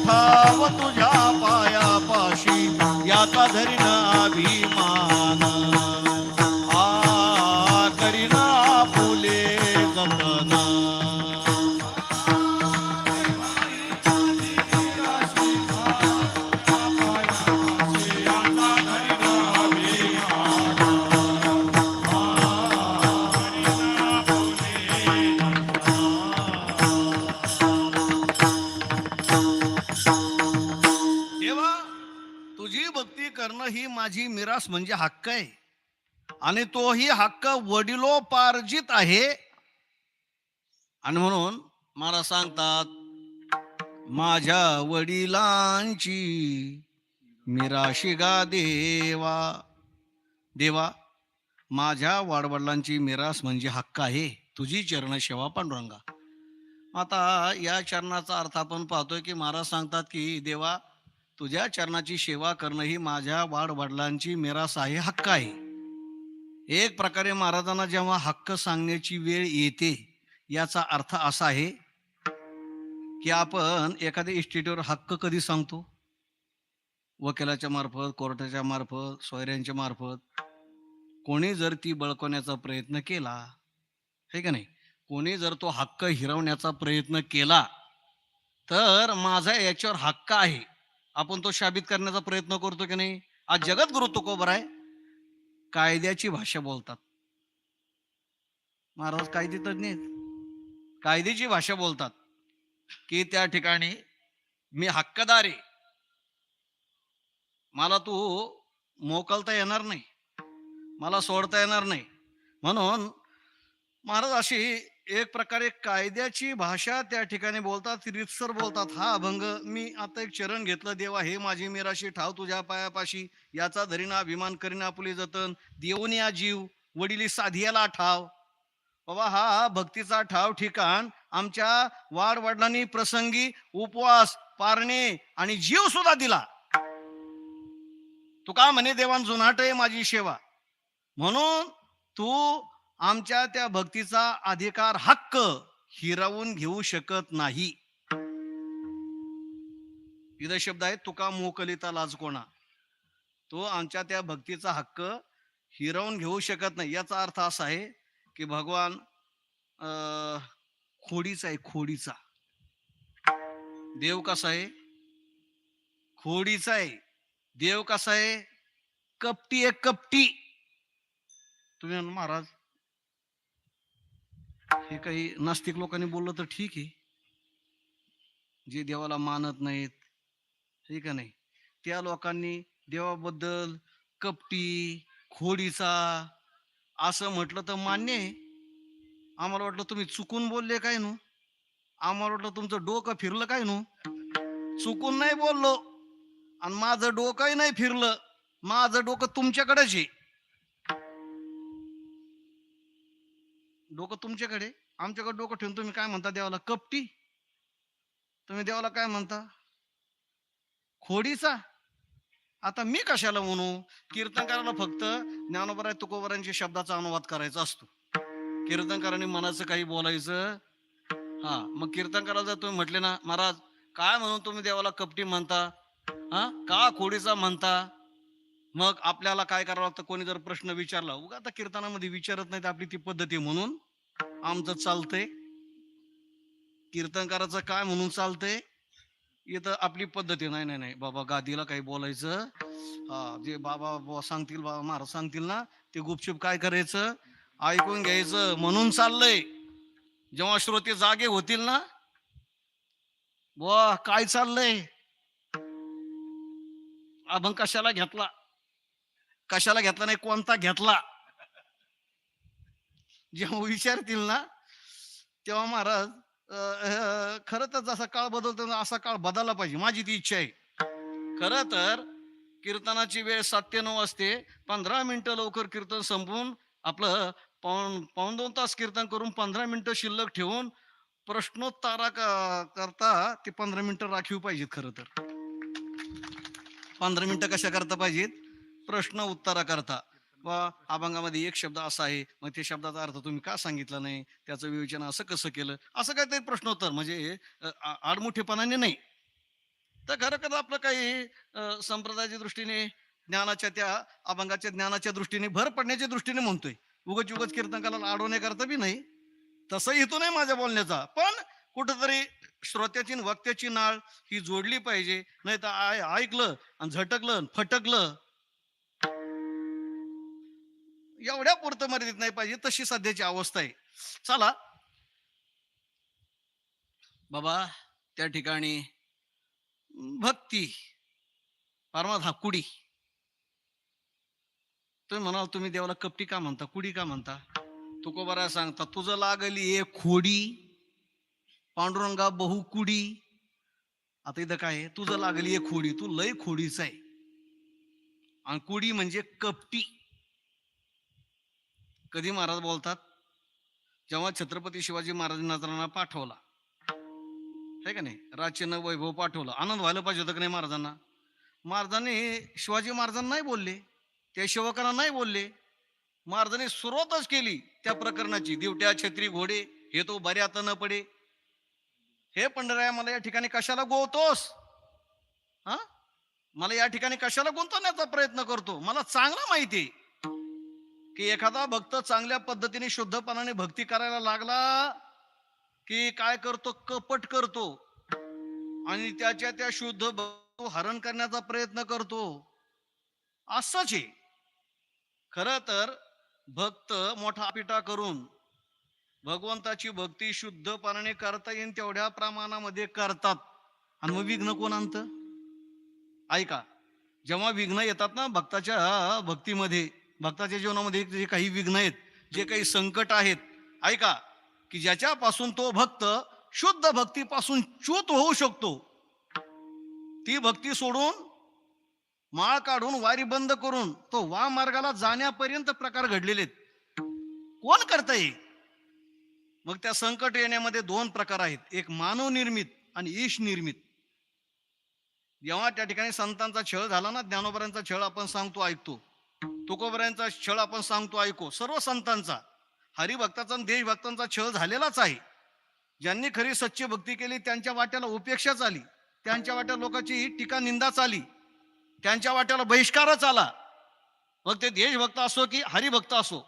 ठाव तुझ्या पाया पाशी, याचा धरीन अभिमान, करीना फुले कीर्तना देवा, तुझी भक्ती करणं ही माझी मिरास म्हणजे हक्क आहे आणि तोही हक्क वडिलोपार्जित आहे. आणि म्हणून मला सांगतात, माझ्या वडिलांची मिराशी गा देवा. देवा, माझ्या वाडवडिलांची मिरास म्हणजे हक्क आहे तुझी चरण सेवा पांडुरंगा. आता या चरणाचा अर्थ आपण पाहतोय की महाराज सांगतात की देवा, तुझ्या चरणाची सेवा करणं ही माझ्या वाडवडिलांची मिरास आहे, हक्क आहे. एक प्रकारे महाराजांना जेव्हा हक्क सांगण्याची वेळ येते, याचा अर्थ असा आहे की आपण एखाद्या इस्टेटीवर हक्क कधी सांगतो? वकिलाच्या मार्फत, कोर्टाच्या मार्फत, सोयऱ्यांच्या मार्फत. कोणी जर ती बळकवण्याचा प्रयत्न केला, हे का नाही, कोणी जर तो हक्क हिरवण्याचा प्रयत्न केला तर माझा याच्यावर हक्क आहे, आपण तो साबित करण्याचा प्रयत्न करतो की नाही. आज जगद्गुरु तुकोबराय कायद्याची भाषा बोलतात. महाराज कायदे तज्ञ आहेत, कायद्याची भाषा बोलतात की त्या ठिकाणी मी हक्कदार आहे, मला तू मोकलता येणार नाही, मला सोडता येणार नाही. म्हणून महाराज अशी एक प्रकारे कायद्याची भाषा त्या ठिकाणी बोलतात, रितसर बोलतात. हा अभंग मी आता एक चरण घेतलं, देवा हे माझी मिराशी ठाव तुझ्या पायापाशी, याचा धरीना अभिमान करीना आपुले जतन, देऊन या जीव वडिली साधियाला ठाव. बाबा हा भक्तीचा ठाव ठिकाण आमच्या वाडवडिलांनी प्रसंगी उपवास, पारणे आणि जीव सुद्धा दिला. तुका म्हणे देवान जुनाट आहे माझी सेवा, म्हणून तू आमच्या त्या भक्तीचा अधिकार, हक्क हिरावून घेऊ शकत नाही. इथं शब्द आहे, तुका मोकलिता लाज कोणा. तो आमच्या त्या भक्तीचा हक्क हिरावून घेऊ शकत नाही. याचा अर्थ असा आहे की भगवान खोडीचा आहे, खोडीचा. देव कसा आहे? खोडीचा आहे. देव कसा आहे? कपटी आहे, कपटी. तुम्ही महाराज हे काही नास्तिक लोकांनी बोललं तर ठीक आहे, जे देवाला मानत नाहीत, ठीक आहे नाही, त्या लोकांनी देवाबद्दल कपटी, खोडीचा असं म्हटलं तर मान्य आहे. आम्हाला वाटलं तुम्ही चुकून बोलले काय नु, आम्हाला वाटलं तुमचं डोकं फिरलं काय नु. चुकून नाही बोललो आणि माझं डोकंही नाही फिरलं, माझं डोकं तुमच्याकडेच आहे. डोकं तुमच्याकडे, आमच्याकडे डोकं ठेवून तुम्ही काय म्हणता देवाला? कपटी. तुम्ही देवाला काय म्हणता? खोडीचा. आता मी कशाला म्हणू? कीर्तनकाराला फक्त ज्ञानोबराय तुकोबरायांच्या शब्दाचा अनुवाद करायचा असतो. कीर्तनकारांनी मनाचं काही बोलायचं. हा, मग कीर्तनकाराला जर तुम्ही म्हटले ना, महाराज काय म्हणून तुम्ही देवाला कपटी म्हणता, हा का खोडीचा म्हणता, मग आपल्याला काय करावं लागतं? कोणी जर प्रश्न विचारला, उगा आता कीर्तनामध्ये विचारत नाही, आपली ती पद्धती म्हणून आमचं चालतंय. कीर्तनकाराचं काय म्हणून चालतंय, इथं आपली पद्धती नाही. नाही नाही बाबा, गादीला काही बोलायचं, हा जे बाबा सांगतील, बाबा महाराज सांगतील ना, ते गुपचूप काय करायचं, ऐकून घ्यायचं. म्हणून चाललंय, जेव्हा श्रोते जागे होतील ना, वा काय चाललंय, अभंग कशाला घेतला, कशाला घेतला नाही, कोणता घेतला, जेव्हा विचारतील ना, तेव्हा महाराज खरं तर जसा काळ बदलतो असा काळ बदलला पाहिजे, माझी ती इच्छा आहे. खरं तर कीर्तनाची वेळ 7 ते 9 असते. 15 मिनिटं लवकर कीर्तन संपवून आपलं पाऊण 2 तास कीर्तन करून 15 मिनिटं शिल्लक ठेवून प्रश्नोत्तरा करता ते 15 मिनिटं राखीव पाहिजेत. खरं तर 15 मिनिटं कशा करता पाहिजेत? प्रश्न उत्तरा करता. वा अभंगामध्ये एक शब्द असा आहे, मग त्या शब्दाचा अर्थ तुम्ही का सांगितला नाही, त्याचं विवेचन असं कसं केलं, असं काहीतरी प्रश्नोत्तर. म्हणजे आडमुठेपणाने नाही. तर खरं खरं आपलं काही संप्रदायाच्या दृष्टीने, ज्ञानाच्या, त्या अभंगाच्या ज्ञानाच्या दृष्टीने, भर पडण्याच्या दृष्टीने म्हणतोय. उगच कीर्तनकाला अडवण्याकरता बी नाही. तसं हेतू नाही माझ्या बोलण्याचा, पण कुठंतरी श्रोत्याची आणि वक्त्याची नाळ ही जोडली पाहिजे. नाही तर ऐकलं आणि झटकलं आणि फटकलं, एवढ्या पुरतं मर्यादित नाही पाहिजे. तशी सध्याची अवस्था आहे. चला बाबा, त्या ठिकाणी भक्ती परमार्थ हा कुडी. तुम्ही म्हणाल तुम्ही देवाला कपटी का म्हणता, कुडी का म्हणता? तुकोबारा सांगता, तुझं लागली एक खोडी पांडुरंगा बहु कुडी. आता इथं काय आहे, तुझं लागली एक खोडी, तू लय खोडीच आहे. आणि कुडी म्हणजे कपटी. कधी महाराज बोलतात, जेव्हा छत्रपती शिवाजी महाराजांना पाठवला, आहे का नाही, राजचिन्ह वैभव पाठवलं, आनंद व्हायला पाहिजे होतं का नाही महाराजांना? महाराजांनी शिवाजी महाराजांना नाही बोलले, त्या सेवकांना नाही बोलले. महाराजांनी सुरुवातच केली त्या प्रकरणाची. दिवट्या छत्री घोडे हे तो बऱ्यात न पडे. हे पंढराया, मला या ठिकाणी कशाला गोवतोस? हा, मला या ठिकाणी कशाला गुंतवण्याचा प्रयत्न करतो? मला चांगला माहिती की एखादा भक्त चांगल्या पद्धतीने शुद्धपणाने भक्ती करायला लागला की काय करतो, कपट करतो आणि त्याच्या त्या शुद्ध हरण करण्याचा प्रयत्न करतो. असंच आहे. खर तर भक्त मोठा पिटा करून भगवंताची भक्ती शुद्धपणाने करता येईल तेवढ्या प्रमाणामध्ये करतात. आणि मग विघ्न कोण आणतं? ऐका, जेव्हा विघ्न येतात ना भक्ताच्या भक्तीमध्ये, भक्ताच्या जीवनामध्ये जे काही विघ्न आहेत, जे काही संकट आहेत, ऐका की ज्याच्यापासून तो भक्त शुद्ध भक्तीपासून च्युत होऊ शकतो, ती भक्ती सोडून माळ काढून वारी बंद करून तो वा मार्गाला जाण्यापर्यंत प्रकार घडलेले आहेत. कोण करतंय? मग त्या संकट येण्यामध्ये दोन प्रकार आहेत, एक मानव निर्मित आणि ईश निर्मित. जेव्हा त्या ठिकाणी संतांचा छळ झाला ना, ज्ञानोबरांचा छळ आपण सांगतो ऐकतो, तुकोबरांचा छळ आपण सांगतो ऐको, सर्व संतांचा, हरिभक्ताचा आणि देशभक्तांचा छळ झालेलाच आहे. ज्यांनी खरी सच्ची भक्ती केली त्यांच्या वाट्याला उपेक्षाच आली, त्यांच्या वाट्याला लोकांची टीका निंदाच आली, त्यांच्या वाट्याला बहिष्कारच आला. मग ते देशभक्त असो की हरिभक्त असो,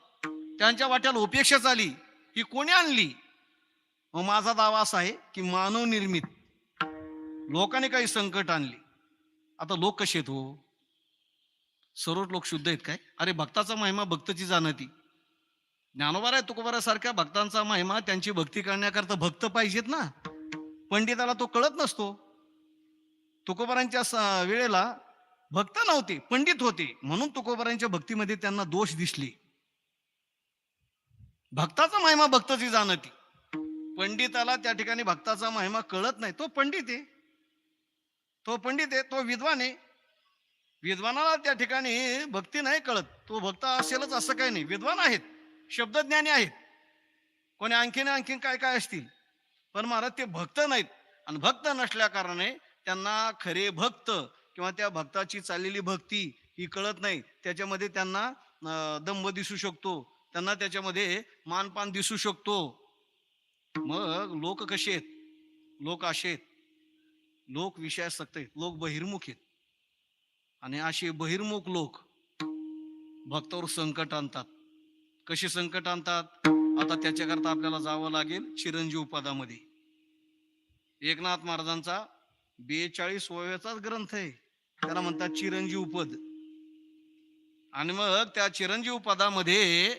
त्यांच्या वाट्याला उपेक्षाच आली. ही कोणी आणली? मग माझा दावा असा आहे की मानव निर्मित लोकांनी काही संकट आणली. आता लोक कसे आहेत हो? सर्व लोक शुद्ध आहेत काय? अरे भक्ताचा महिमा भक्तची जाणती. ज्ञानोबा आहे तुकोबारा सारख्या भक्तांचा महिमा, त्यांची भक्ती करण्याकरता भक्त पाहिजेत ना. पंडिताला तो कळत नसतो. तुकोबारांच्या वेळेला भक्त नव्हते, पंडित होते, म्हणून तुकोबारांच्या भक्तीमध्ये त्यांना दोष दिसले. भक्ताचा महिमा भक्तची जाणती. पंडिताला त्या ठिकाणी भक्ताचा महिमा कळत नाही. तो पंडित आहे, तो पंडित आहे, तो विद्वान आहे. विद्वानाला त्या ठिकाणी भक्ती नाही कळत. तो भक्त असेलच असं काही नाही. विद्वान आहेत, शब्दज्ञानी आहेत, कोणी आणखीन काय काय असतील, पण महाराज ते भक्त नाहीत. आणि भक्त नसल्या कारणाने त्यांना खरे भक्त किंवा त्या भक्ताची चाललेली भक्ती ही कळत नाही. त्याच्यामध्ये त्यांना दंभ दिसू शकतो, त्यांना त्याच्यामध्ये मानपान दिसू शकतो. मग लोक कसे आहेत? लोक असे आहेत, लोक विषयासक्त आहेत, लोक बहिर्मुख आहेत. आणि असे बहिर्मुख लोक भक्तावर संकट आणतात. कशी संकट आणतात? आता त्याच्याकरता आपल्याला जावं लागेल चिरंजीव पदामध्ये. एकनाथ महाराजांचा 42वाचा ग्रंथ आहे, त्याला म्हणतात चिरंजीव पद. आणि मग त्या चिरंजीव पदामध्ये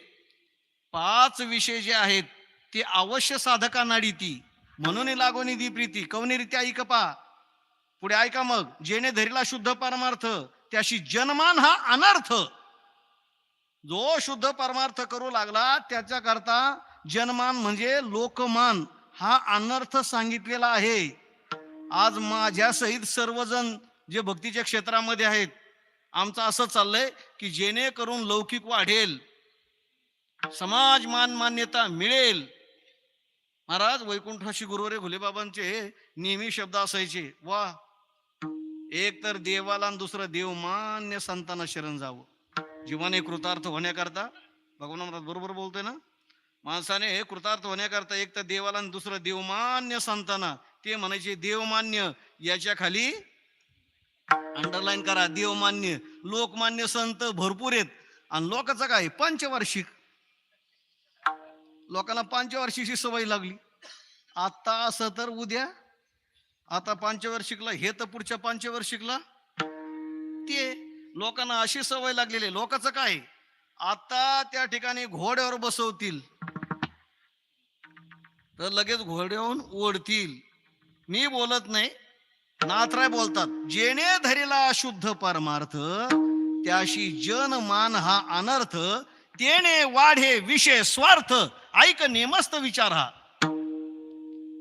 5 विषय जे आहेत ते अवश्य साधका नाडीती, म्हणून लागोनी दी प्रीती कवनीरित्या ऐकपा. पुढे ऐका मग, जेणे धरीला शुद्ध परमार्थ त्याशी जनमान हा अनर्थ. जो शुद्ध परमार्थ करू लागला त्याच्याकरता जनमान म्हणजे लोकमान हा अनर्थ सांगितलेला आहे. आज माझ्या सहित सर्वजण जे भक्तीच्या क्षेत्रामध्ये आहेत, आमचं असं चाललंय की जेणेकरून लौकिक वाढेल, समाज मान मान्यता मिळेल. महाराज वैकुंठाशी गुरुवरे घुलेबाबांचे नेहमी शब्द असायचे, वा एक तर देवाला आणि दुसरं देवमान्य संतांना शरण जावं. जीवाने कृतार्थ होण्याकरता, भगवान महाराज बरोबर बोलतोय ना, माणसाने कृतार्थ होण्याकरता एक तर देवाला आणि दुसरं देवमान्य संतांना. ते म्हणायचे देवमान्य, याच्या खाली अंडरलाईन करा, देवमान्य. लोकमान्य संत भरपूर आहेत आणि लोकांचं काय पंचवार्षिक. लोकांना पंचवार्षिकची सवय लागली. आता असं तर उद्या, आता पंचवार्षिकला हे तर पुढच्या पंचवार्षिकला ते. लोकांना अशी सवय लागलेली आहे. लोकांचं काय, आता त्या ठिकाणी घोड्यावर बसवतील तर लगेच घोड्यावरून ओढतील. मी बोलत नाही, नाथराय बोलतात, जेणे धरिला शुद्ध परमार्थ त्याशी जन मान हा अनर्थ, तेने वाढे विषय स्वार्थ ऐक नेमस्त विचार हा.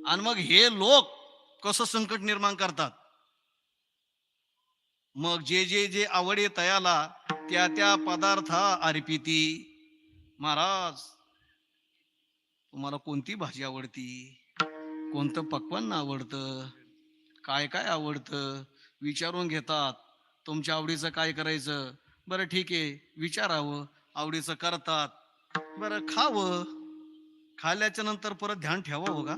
आणि मग हे लोक कसं संकट निर्माण करतात. मग जे जे जे आवडे तयाला त्या त्या पदार्था अर्पिती. महाराज तुम्हाला कोणती भाजी आवडती, कोणतं पक्वान्न आवडतं, काय काय आवडतं विचारून घेतात. तुमच्या आवडीचं काय करायचं, बरं ठीक आहे विचारावं, आवडीचं करतात. बरं खावं, खाल्ल्याच्या नंतर परत ध्यान ठेवावं का,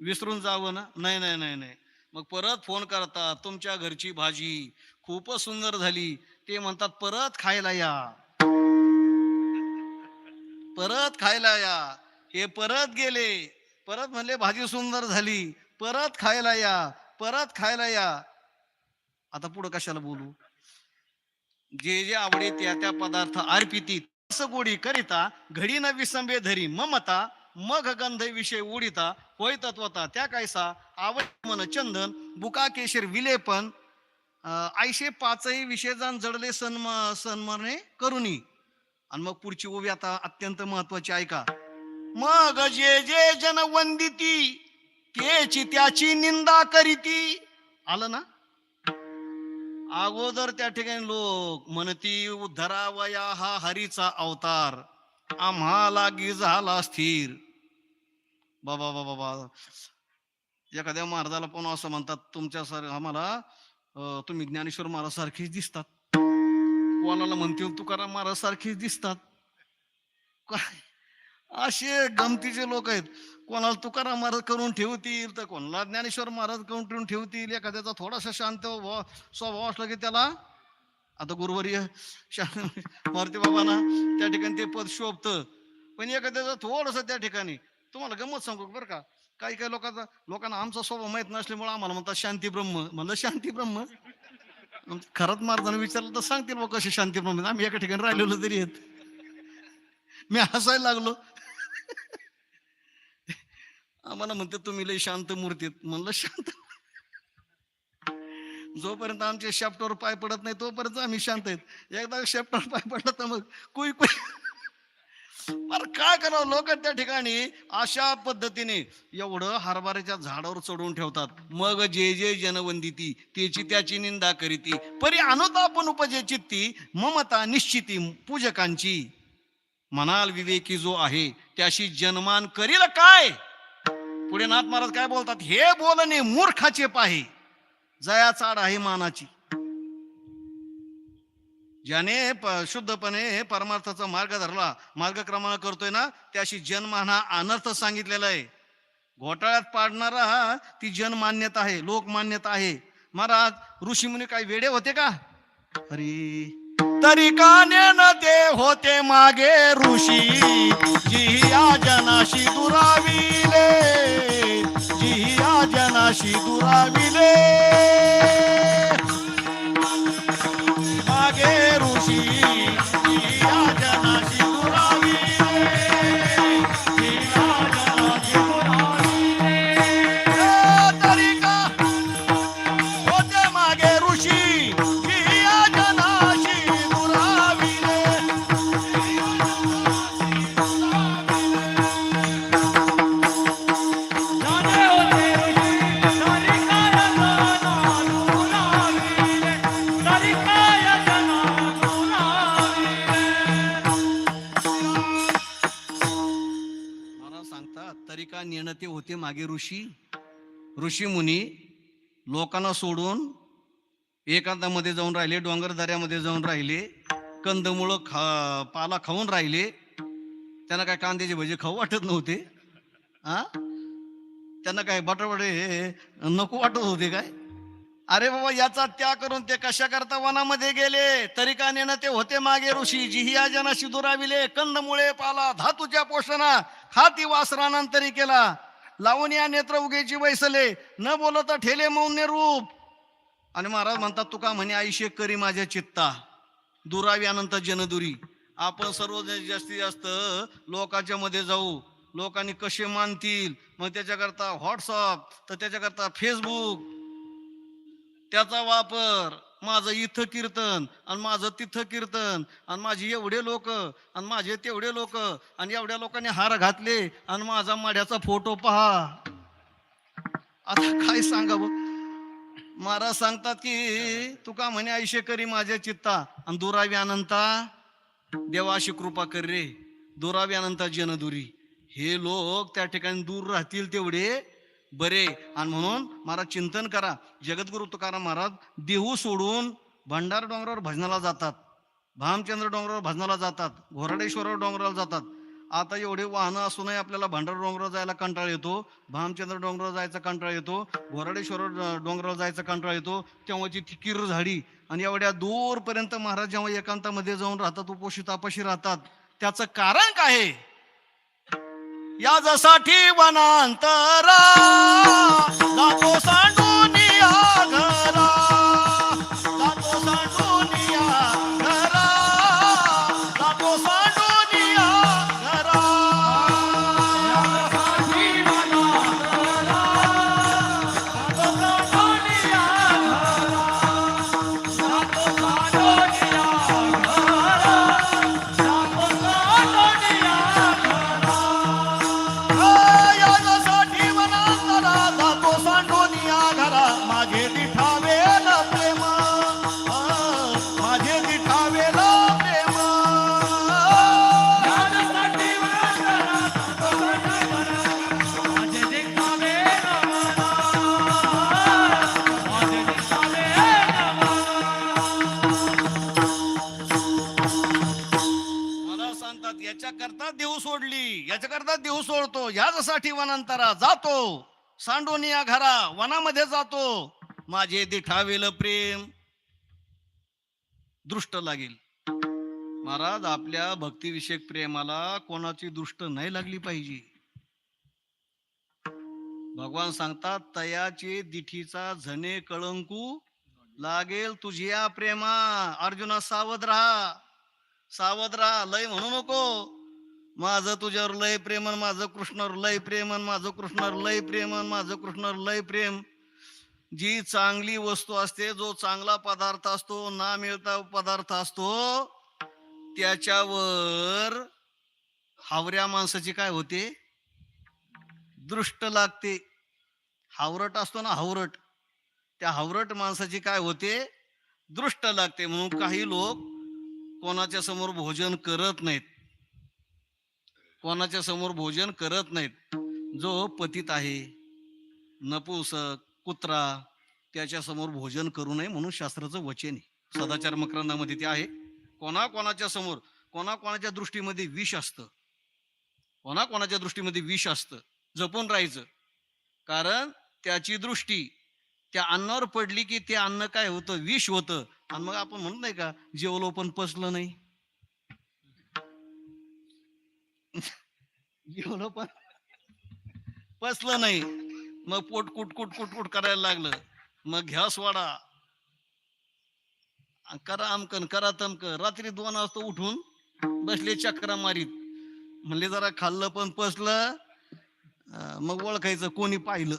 विसरून जावं ना. नाही नाही नाही नाही, मग परत फोन करतात, तुमच्या घरची भाजी खूपच सुंदर झाली. ते म्हणतात परत खायला या, परत खायला या. हे परत गेले, परत म्हणले भाजी सुंदर झाली, परत खायला या, परत खायला या. आता पुढं कशाला बोलू. जे जे आवडे त्या त्या पदार्थ अर्पिती असं गोडी करिता, घडी न विसंबे धरी ममता, मग गंध विषय उडिता होय तत्वता त्या कायसा आवड मन चंदन बुका केशर विलेपन आयशे पाचही विषय जाण जडले सन्माने करुनी. आणि मग पुढची ओवी आता अत्यंत महत्वाची ऐका. मग जे जे जन वंदिती त्याची त्याची निंदा करीती. आलं ना. अगोदर त्या ठिकाणी लोक म्हणती उद्धरावया हा हरीचा अवतार, आम्हाला गी झाला स्थिर. बाबा बाबा बाबा, एखाद्या महाराजाला पण असं म्हणतात, तुमच्या आम्हाला तुम्ही ज्ञानेश्वर महाराज सारखीच दिसतात. कोणाला म्हणतील तुकाराम महाराज सारखीच दिसतात. काय असे गमतीचे लोक आहेत. कोणाला तुकाराम महाराज करून ठेवतील तर कोणाला ज्ञानेश्वर महाराज करून ठेवतील. एखाद्याचा थोडासा शांत स्वभाव असला की त्याला, आता गुरुवर्य मारुती बाबांना त्या ठिकाणी ते पद शोभतं, पण एखाद्याचं थोडस त्या ठिकाणी. तुम्हाला गंमत सांगू बरं का, काही काही लोकांना आमचा स्वभाव माहित नसल्यामुळे आम्हाला म्हणतात शांती ब्रह्म. म्हणलं शांती ब्रह्म, खरंच महाराजांना विचारलं तर सांगतील मग कसे शांती ब्रह्म. आम्ही एका ठिकाणी राहिलेलो तरी येत. मी हसायला लागलो. आम्हाला म्हणते तुम्ही लय शांत मूर्तीत. म्हणलं शांत, जोपर्यंत आमच्या शेपटावर पाय पडत नाही तोपर्यंत आम्ही शांत आहेत. एकदा शेपटावर पाय पडला तर मग कुई कुई. अरे काय करावं, लोक त्या ठिकाणी अशा पद्धतीने एवढं हरभऱ्याच्या झाडावर चढवून ठेवतात. मग जे जे जनवंदिती त्याची त्याची निंदा करीती, परी अनुतापन उपजे चित्ती ममता निश्चिती पूजकांची. म्हणाल विवेकी जो आहे त्याशी जनमान करील काय. पुढे नाथ महाराज काय बोलतात, हे बोलणे मूर्खाचे पाहे जया चाड आहे मानाची. ज्याने शुद्धपणे परमार्थाचा मार्ग धरला, मार्गक्रमण करतोय ना, त्याशी जनमान हा अनर्थ सांगितलेला आहे. घोटाळ्यात पाडणारा ती जनमान्यता आहे, लोकमान्यता आहे. महाराज ऋषीमुनी काही वेडे होते का. अरे तरी काने न ते होते मागे ऋषी, जिया जनाशी दुराविले, जिया जनाशी दुराविले. मागे ऋषी जिया जनाशी दुराविले, जिया जनाशी दुराविले. तरी का होते मागे ऋषी जिया जनाशी दुराविले. तरीका नेणते होते मागे ऋषी. ऋषी मुनी लोकांना सोडून एकांतामध्ये जाऊन राहिले, डोंगर दऱ्यामध्ये जाऊन राहिले, कंदमुळं पाला खाऊन राहिले. त्यांना काय कांद्याचे भजे खाऊ वाटत नव्हते. त्यांना काय बटाटे नको वाटत होते काय. अरे बाबा याचा त्याग करून ते कशा करता वनामध्ये गेले. तरीका नेणं ते होते मागे ऋषी, जिहिया जनाशी दुराविले. कंदमुळे पाला धातूच्या पोषणा हाती वासरानंतरी केला, लावून या नेत्र उगेची वैसले, न बोलता ठेले मौन्य रूप. आणि महाराज म्हणतात, तुका म्हणे आईशे करी माझ्या चित्ता, दुरावी अनंत जनदुरी. आपण सर्व जास्तीत जास्त लोकांच्या मध्ये जाऊ, लोकांनी कसे मानतील, मग त्याच्याकरता व्हॉट्सअप, तर त्याच्याकरता फेसबुक, त्याचा वापर, माझं इथं कीर्तन आणि माझं तिथं कीर्तन आणि माझी एवढे लोक आणि माझे तेवढे लोक आणि एवढ्या लोकांनी हार घातले आणि माझा माड्याचा फोटो पहा. आता काय सांगावं. महाराज सांगतात की तुका म्हणे आयुष्य करी माझ्या चित्ता आणि दुरावी अनंता देवाशी कृपा कर रे, दुरावी अनंता जनदुरी. हे लोक त्या ठिकाणी दूर राहतील तेवढे बरे. आणि म्हणून महाराज चिंतन करा. जगद्गुरु तुकाराम महाराज देहू सोडून भंडार डोंगरावर भजनाला जातात, भामचंद्र डोंगरावर भजनाला जातात, घोराडेश्वरावर डोंगराला जातात. आता एवढे वाहनं असूनही आपल्याला भंडार डोंगरावर जायला कंटाळ येतो, भामचंद्र डोंगरावर जायचा कंटाळ येतो, घोराडेश्वर डोंगरावर जायचा कंटाळ येतो. तेव्हाची ती किर झाडी आणि एवढ्या दूरपर्यंत महाराज जेव्हा एकांतामध्ये जाऊन राहतात, उपोषित तापाशी राहतात, त्याचं कारण काय आहे? यासाठी वनांतरा जातो सांडून या घरा, जातो सांडून या घरा, जातो सांडून या घरा. यासाठी वनांतरा जातो सांडून या घरा, जातो सांडून या घरा, जातो सांडून या घरा. यासाठी वनांतरा जातो सांडून या घरा, माझे दिठावेला प्रेम, माझे दिठावेला प्रेम. यासाठी वनांतरा जातो सांडून या घरा, माझे दिठावेला मना, माझे दिठावेला मना. मला सांगतात याच्याकरता देव सोडली, याच्याकरता देव सोडतो. याच्यासाठी वनांतरा जातो सांडून या घरा, वनामध्ये जातो, माझे दिठावेल प्रेम दृष्ट लागेल. महाराज आपल्या भक्तिविषयक प्रेमाला कोणाची दृष्ट नाही लागली पाहिजे. भगवान सांगतात, तयाचे दिठीचा झणे कळंकू लागेल तुझ्या प्रेमा. अर्जुना सावध राहा, सावध राहा. लय म्हणू नको, माझं तुझ्यावर लय प्रेमन, माझं कृष्णावर लय प्रेमन, माझं कृष्णावर लय प्रेमन, माझं कृष्णावर लय प्रेम. जी चांगली वस्तू असते, जो चांगला पदार्थ असतो, ना मिळता पदार्थ असतो, त्याच्यावर हावऱ्या माणसाची काय होते? दृष्ट लागते. हावरट असतो ना, हावरट, त्या हावरट माणसाची काय होते? दृष्ट लागते. म्हणून काही लोक कोणाच्या समोर भोजन करत नाहीत, कोणाच्या समोर भोजन करत नाहीत. जो पतित आहे, नपुंसक, कुत्रा, त्याच्या समोर भोजन करू नये म्हणून शास्त्राचं वचन आहे. सदाचार मकरंदामध्ये ते आहे. कोणाच्या समोर, कोणाच्या दृष्टीमध्ये विष असतं, कोणाच्या दृष्टीमध्ये विष असतं, जपून राहायचं. कारण त्याची दृष्टी त्या अन्नावर पडली की ते अन्न काय होतं? विष होतं. आणि मग आपण म्हणत नाही का, जेवलो पण पचलं नाही, जेवलो पण पचलं नाही, मग पोट कुट करायला लागलं. मग घ्या सोडा, करा आमकन करा तमकन. रात्री 2 वाजता उठून बसले चक्रा मारीत, म्हणले जरा खाल्लं पण पचलं. मग ओळखायचं कोणी पाहिलं,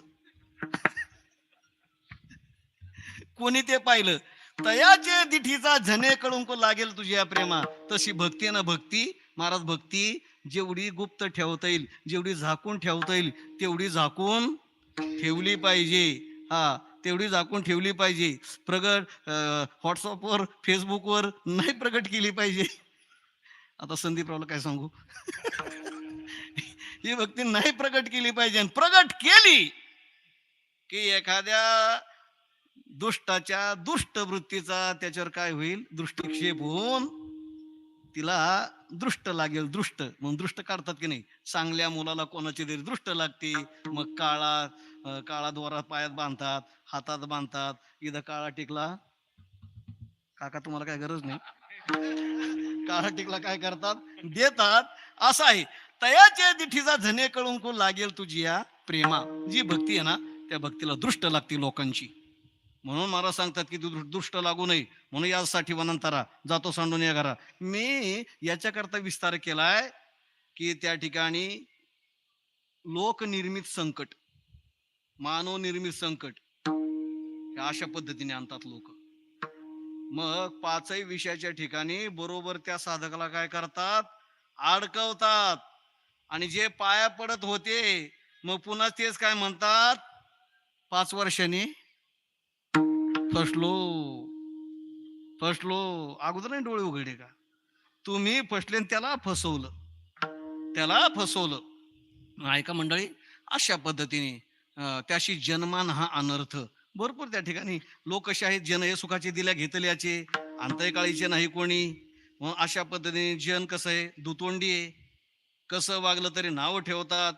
कोणी ते पाहिलं. तयाचे दिठीचा झणे कळून लागेल तुझ्या प्रेमा. तशी भक्ती ना भक्ती महाराज, भक्ती जेवढी गुप्त ठेवता येईल, जेवढी झाकून ठेवता येईल, तेवढी झाकून ठेवली पाहिजे. हा, तेवढी झाकून ठेवली पाहिजे. प्रगट व्हॉट्सअपवर, फेसबुकवर नाही प्रगट केली पाहिजे. आता संदीपरावला काय सांगू, ही भक्ती नाही प्रगट केली पाहिजे. आणि प्रगट केली की एखाद्या दुष्टाच्या दुष्ट वृत्तीचा त्याच्यावर काय होईल? दृष्टिक्षेप होऊन तिला दृष्ट लागेल. दृष्ट म्हणून दृष्ट काढतात की नाही, चांगल्या मुलाला कोणाची तरी दृष्ट लागते. मग काळा दोरा पायात बांधतात, हातात बांधतात. इथं काळा टिकला, काका तुम्हाला काय गरज नाही, काळा टिकला काय करतात? देतात. असं आहे. तयाच्या दिठीचा झने कळून लागेल तुझी या प्रेमा. जी भक्ती आहे ना त्या भक्तीला दृष्ट लागते लोकांची. म्हणून मला सांगतात की तू दृष्ट लागू नये म्हणून यासाठी वनंतरा जातो सांडून या घरा. मी याच्याकरता विस्तार केलाय की त्या ठिकाणी लोकनिर्मित संकट, मानव निर्मित संकट हे अशा पद्धतीने आणतात लोक. मग पाचही विषयाच्या ठिकाणी बरोबर त्या साधकाला काय करतात, अडकवतात. आणि जे पाया पडत होते मग पुन्हा तेच काय म्हणतात, 5 वर्षांनी फसलो फसलो. अगोदर नाही डोळे उघडे का? तुम्ही फसले आणि त्याला फसवलं. ऐका मंडळी, अशा पद्धतीने त्याशी जन्मान हा अनर्थ भरपूर त्या ठिकाणी लोक कसे आहेत, जन हे सुखाचे दिल्या घेतल्याचे अंतकाळीचे नाही कोणी. मग अशा पद्धतीने जन कसं आहे, दुतोंडी आहे, कसं वागलं तरी नाव ठेवतात.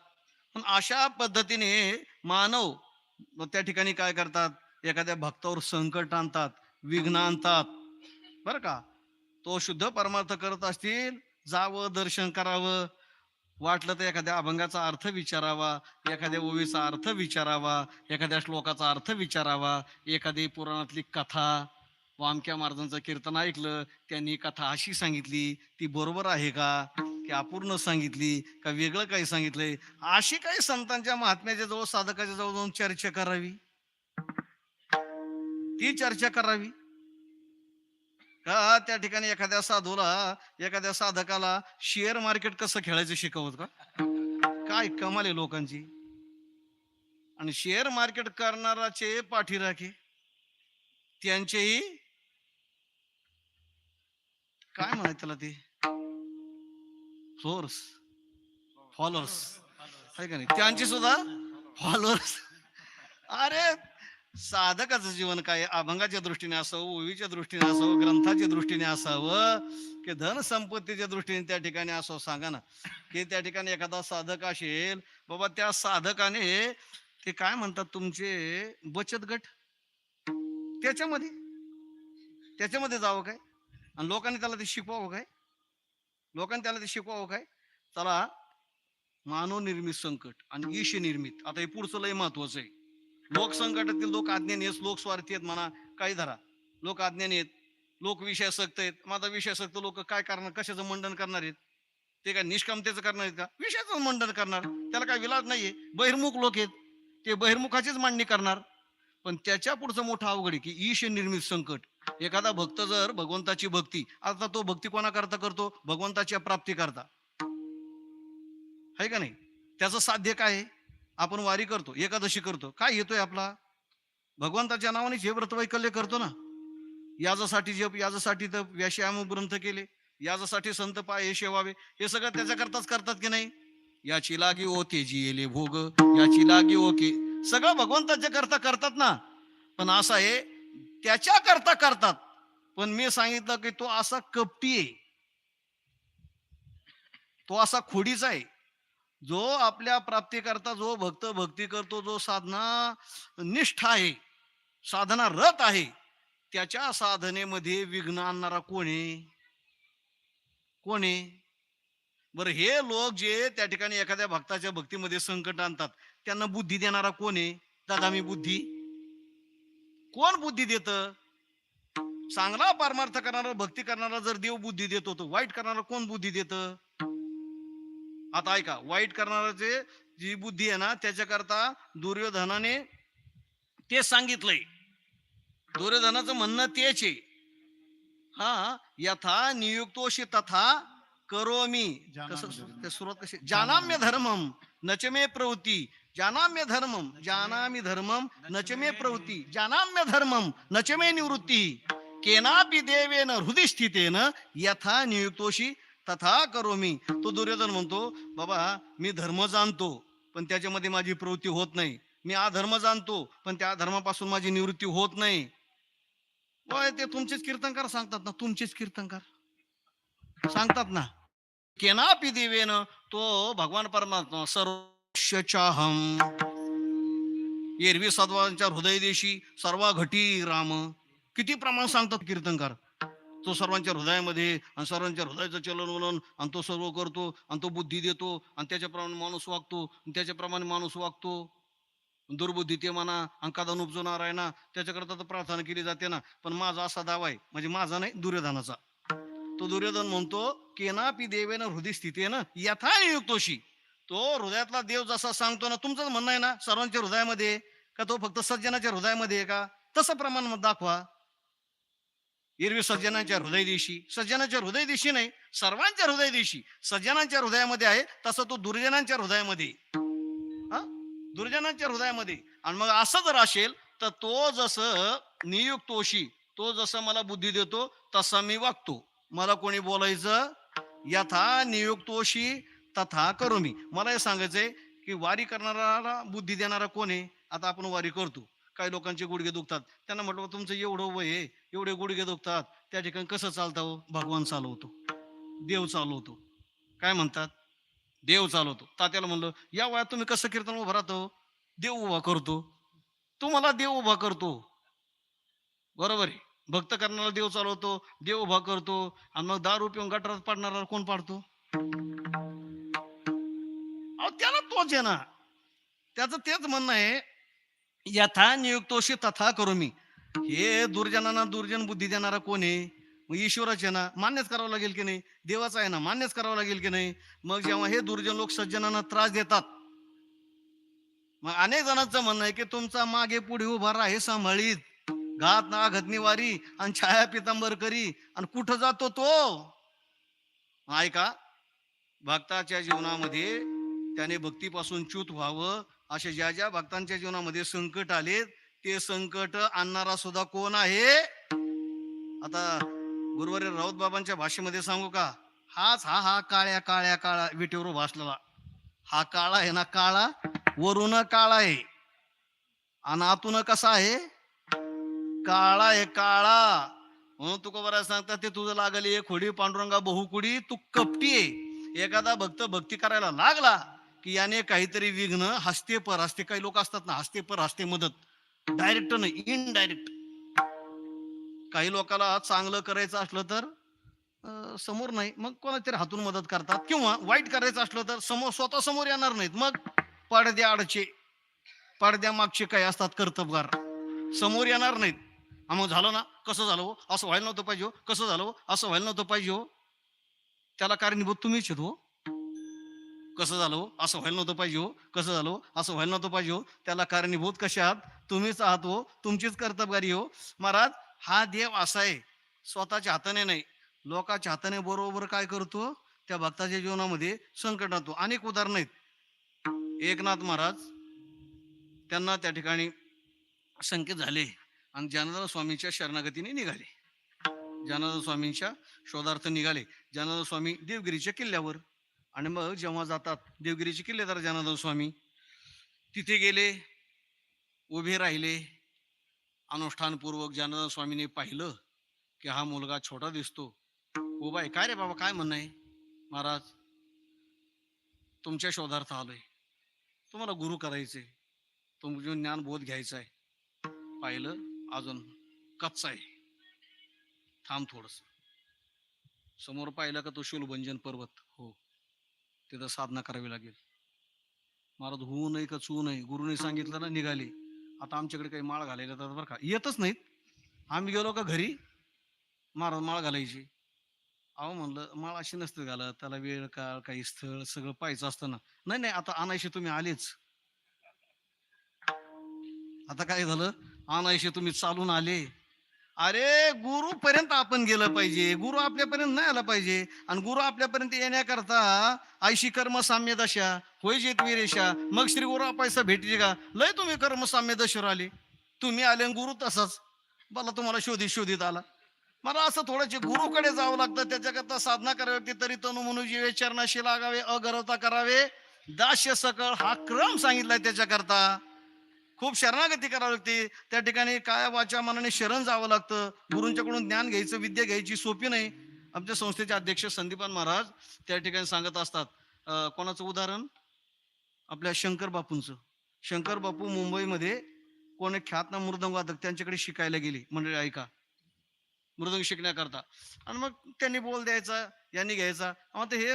पण अशा पद्धतीने मानव त्या ठिकाणी काय करतात, एखाद्या भक्तावर संकट आणतात, विघ्न आणतात. बरं का, तो शुद्ध परमार्थ करत असतील जावं दर्शन करावं, वाटलं तर एखाद्या अभंगाचा अर्थ विचारावा, एखाद्या ओवीचा अर्थ विचारावा, एखाद्या श्लोकाचा अर्थ विचारावा, एखादी पुराणातली कथा, वामक्या महाराजांचं कीर्तन ऐकलं, त्यांनी कथा अशी सांगितली, ती बरोबर आहे का, की अपूर्ण सांगितली का वेगळं काही सांगितलंय, अशी काही संतांच्या महात्म्याच्या जवळ साधकाच्या जवळ जाऊन चर्चा करावी, ती चर्चा करावी का त्या ठिकाणी एखाद्या साधूला, एखाद्या साधकाला शेअर मार्केट कसं खेळायचं शिकवत का? काय कमाल आहे लोकांची. आणि शेअर मार्केट करणाराचे पाठीराखे, त्यांचेही काय म्हणायचं त्याला, ते फॉलोअर्स आहे का नाही, त्यांची सुद्धा फॉलोअर्स. अरे साधकाचं जीवन काय, अभंगाच्या दृष्टीने असावं, ओवीच्या दृष्टीने असावं, ग्रंथाच्या दृष्टीने असावं, की धन संपत्तीच्या दृष्टीने त्या ठिकाणी असावं. सांगा ना, की त्या ठिकाणी एखादा साधक असेल बाबा, त्या साधकाने ते काय म्हणतात तुमचे बचत गट, त्याच्यामध्ये जावं काय, आणि लोकांनी त्याला ते शिकवावं काय, चला मानव निर्मित संकट आणि ईश निर्मित. आता हे पुढचं लय महत्वाचं आहे. लोक संकटातील लोक अज्ञानी आहेत, लोक स्वार्थी आहेत म्हणा, काही धरा, लोक अज्ञानी आहेत, लोक विषयासक्त आहेत. माझा विषयासक्त लोक काय करणार, कशाचं मंडन करणार आहेत, ते काय निष्कामतेचं करणार आहेत का, विषयाचं मंडन करणार, त्याला काय विलाज नाहीये. बहिर्मुख लोक आहेत, ते बहिर्मुखाचीच मांडणी करणार. पण त्याच्या पुढचं मोठं अवघड आहे की ईश निर्मित संकट. एखादा भक्त जर भगवंताची भक्ती, आता तो भक्ती कोणाकरता करतो, भगवंताच्या प्राप्ती करता, आहे का नाही. त्याचं साध्य काय आहे, आपण वारी करतो, एकादशी करतो, काय येतोय आपला, भगवंताच्या नावाने जे व्रतवैकल्य करतो ना, याच्यासाठी जप, याच्यासाठी तर व्यायाम ग्रंथ केले, याच्यासाठी संत पाय शेवावे, हे सगळं त्याच्याकरताच करतात की नाही. याची लागी ओके जी येले भोग, याची लागी ओके, सगळं भगवंताच्या करता करतात ना. पण असं आहे, त्याच्या करता करतात, पण मी सांगितलं की तो असा कपटी आहे, तो असा खोडीचा आहे. जो आपल्या प्राप्ती करता जो भक्त भक्ती करतो, जो साधना निष्ठ आहे, साधना रत आहे, त्याच्या साधनेमध्ये विघ्न आणणारा कोण आहे? बरं, हे लोक जे त्या ठिकाणी एखाद्या भक्ताच्या भक्तीमध्ये संकट आणतात, त्यांना बुद्धी देणारा कोण आहे? दादा मी बुद्धी, कोण बुद्धी देत? चांगला परमार्थ करणारा, भक्ती करणारा जर देव बुद्धी देतो, तो वाईट करणारा कोण बुद्धी देत? आता ऐका, वाईट करणाराचे जी बुद्धी आहे ना, त्याच्याकरता दुर्योधनाने ते सांगितलंय. दुर्योधनाचं म्हणणं तेच आहे, हा यथा नियुक्तोषी तथा करोमी. कसं ते सुरुवात कशी, जानाम्य धर्मम नच मे प्रवृत्ती, जानाम्य धर्मम जानामि धर्मम नच मे प्रवृत्ती, जानाम्य धर्मम नच मे निवृत्ती, केनापि देवेन हृदय स्थितेन यथा नियुक्तोषी तथा करोमी. तो दुर्योधन म्हणतो, बाबा मी धर्म जाणतो पण त्याच्यामध्ये माझी प्रवृत्ती होत नाही, मी अधर्म जाणतो पण त्या धर्मापासून माझी निवृत्ती होत नाही. ते तुमचेच कीर्तनकार सांगतात ना, तुमचेच कीर्तनकार सांगतात ना, केनापि देवेन, तो भगवान परमात्मा सर्वशचाहम, एरवी सद्वांच्या हृदय देशी सर्व घटी राम, किती प्रमाण सांगतात कीर्तनकार. तो सर्वांच्या हृदयामध्ये आणि सर्वांच्या हृदयाचं चलन वलन आणि तो सर्व करतो आणि तो बुद्धी देतो आणि त्याच्याप्रमाणे माणूस वागतो आणि त्याच्याप्रमाणे माणूस वागतो. दुर्बुद्धी ते म्हणा आणि कदा उपजवणार आहे ना, त्याच्याकरता तर प्रार्थना केली जाते ना. पण माझा असा दावा आहे, म्हणजे माझा नाही, दुर्योधनाचा. तो दुर्योधन म्हणतो की ना पी देवेन हृदय स्थिती ना यथा युक्तोशी. तो हृदयातला देव जसा सांगतो ना, तुमचं म्हणणं आहे ना सर्वांच्या हृदयामध्ये आहे का, तो फक्त सज्जनाच्या हृदयामध्ये आहे का, तसं प्रमाण मग दाखवा. एरवी सज्जनाच्या हृदय दिशी, सज्जनाच्या हृदय दिशी नाही, सर्वांच्या हृदय दिशी. सज्जनांच्या हृदयामध्ये आहे तसं तो दुर्जनांच्या हृदयामध्ये हा, दुर्जनांच्या हृदयामध्ये. आणि मग असं जर असेल तर तो जसं नियुक्तोशी, तो जसं मला बुद्धी देतो तसा मी वागतो. मला कोणी बोलायचं यथा नियुक्तोशी तथा करू मी. मला हे सांगायचंय की वारी करणारा बुद्धी देणारा कोण आहे. आता आपण वारी करतो, काही लोकांचे गुडघे दुखतात, त्यांना म्हटलं तुमचं एवढं वय आहे, एवढे गुडघे दुखतात, त्या ठिकाणी कसं चालतं हो. भगवान चालवतो, देव चालवतो. काय म्हणतात, देव चालवतो. तात्याला म्हणलं या वयात तुम्ही कसं कीर्तन उभं राहतो. देव उभा करतो, तुम्हाला देव उभा करतो. बरोबर आहे. भक्त करणारा देव चालवतो, देव उभा करतो. आणि मग दारू पिऊन गटारात पाडणारा कोण पाडतो. अहो त्याला तोच आहे ना, त्याचं तेच म्हणणं आहे यथा नियुक्तोशी तथा करू मी. हे दुर्जनांना दुर्जन बुद्धी देणारा कोण आहे. मग ईश्वराचे ना, मान्यच करावं लागेल की नाही. देवाचा आहे ना, मान्यच करावं लागेल की नाही. मग जेव्हा हे दुर्जन लोक सज्जनांना त्रास देतात, मग अनेक जणांचं म्हणणं आहे की तुमचा मागे पुढे उभा राहा हे सांभाळीत, घात ना घतनी वारी आणि छाया पितांबर करी. आणि कुठं जातो तो ऐका, भक्ताच्या जीवनामध्ये त्याने भक्तीपासून च्युत व्हावं, असे ज्या ज्या भक्तांच्या जीवनामध्ये संकट आले, ते संकट आणणारा सुद्धा कोण आहे. आता गुरुवारी राऊत बाबांच्या भाषेमध्ये सांगू का, हा काळ्या काळ्या काळा विटेवर उभा असलेला हा काळा आहे ना, काळा वरून काळा आहे आणि आतून कसा आहे, काळा आहे काळा. म्हणून तुकोबाराज सांगतात ते तुझं लागली एक खोडी पांडुरंगा बहुकुडी, तू कपटी आहे. एखादा भक्त भक्ती करायला लागला की याने काहीतरी विघ्न हस्ते पर हस्ते, काही लोक असतात ना हस्ते पर हस्ते मदत, डायरेक्ट नाही इनडायरेक्ट. काही लोकांना चांगलं करायचं असलं तर समोर नाही, मग कोणातरी हातून मदत करतात. किंवा वाईट करायचं असलं तर समोर स्वतः समोर येणार नाहीत, मग पडद्या आडचे पडद्या मागचे काही असतात कर्तबगार, समोर येणार नाहीत. मग झालं ना, कसं झालं हो, असं व्हायला नव्हतं पाहिजे हो, कसं झालं हो, असं व्हायला नव्हतं पाहिजे हो. त्याला कारणीभूत तुम्हीच आहेत हो. कसं झालं हो, असं व्हायला नव्हतं पाहिजे हो, कसं झालं हो, असं व्हायला नव्हतं पाहिजे हो. त्याला कारणीभूत कसे आहात, तुम्हीच आहात हो, तुमचीच कर्तबगारी हो. महाराज हा देव असा आहे, स्वतःच्या हाताने नाही, लोकांच्या हाताने बरोबर काय करतो, त्या भक्ताच्या जीवनामध्ये संकट आणतो. अनेक उदाहरण आहेत. एकनाथ महाराज त्यांना त्या ठिकाणी संकेत झाले आणि ज्ञानदान स्वामींच्या शरणागतीने निघाले, ज्ञानदान स्वामींच्या शोधार्थ निघाले. ज्ञानदान स्वामी देवगिरीच्या किल्ल्यावर. आणि मग जेव्हा जातात देवगिरीचे किल्लेदार ज्ञानदान स्वामी, तिथे गेले, उभे राहिले. अनुष्ठानपूर्वक ज्ञानदान स्वामीने पाहिलं की हा मुलगा छोटा दिसतो, उभा आहे. काय रे बाबा, काय म्हणणं आहे. महाराज तुमच्या शोधार्थ आलोय, तुम्हाला गुरु करायचंय, तुमचं ज्ञान बोध घ्यायचा आहे. पाहिलं अजून कच्चा आहे, थांब थोडस. समोर पाहिलं का तो शूलभंजन पर्वत, हो तिथं साधना करावी लागेल. महाराज होऊ नये का चू नये, गुरुने सांगितलं ना, निघाले. आता आमच्याकडे काही माळ घालायला तर बरं का येतच नाहीत. आम्ही गेलो का घरी, महाराज माळ घालायची. अहो म्हणलं माळ अशी नसते घालत, त्याला वेळ काळ काही स्थळ सगळं पाहायचं असतं ना. नाही नाही आता आणायचे तुम्ही आलेच. आता काय झालं, आणायचे तुम्ही चालून आले. अरे गुरु पर्यंत आपण गेलं पाहिजे, गुरु आपल्यापर्यंत नाही आला पाहिजे. आणि गुरु आपल्यापर्यंत येण्याकरता आयशी कर्म साम्य दशा होय जेत विरेशा, मग श्री गुरु पैसा भेटते का. लय तुम्ही कर्म साम्य दशेवर आले, तुम्ही आले आणि गुरु तसाच मला तुम्हाला शोधित शोधित आला. मला असं थोडंचे गुरुकडे जावं लागतं. त्याच्याकरता साधना करावी लागते. तरी तनु म्हणून जीवे चरणाशी लागावे, अगरवता करावे दास्य सकळ, हा क्रम सांगितलाय. त्याच्याकरता खूप शरणागती करावी लागते. त्या ठिकाणी काय वाचा मनाने शरण जावं लागतं. गुरूंच्याकडून ज्ञान घ्यायचं, विद्या घ्यायची सोपी नाही. आमच्या संस्थेचे अध्यक्ष संदीपान महाराज त्या ठिकाणी सांगत असतात. कोणाचं उदाहरण, आपल्या शंकर बापूंचं. शंकर बापू मुंबईमध्ये कोण एक ख्यातनाम मृदंग वादक त्यांच्याकडे शिकायला गेले. मंडळी ऐका, मृदंग शिकण्याकरता. आणि मग त्यांनी बोल द्यायचा, यांनी घ्यायचा. आता हे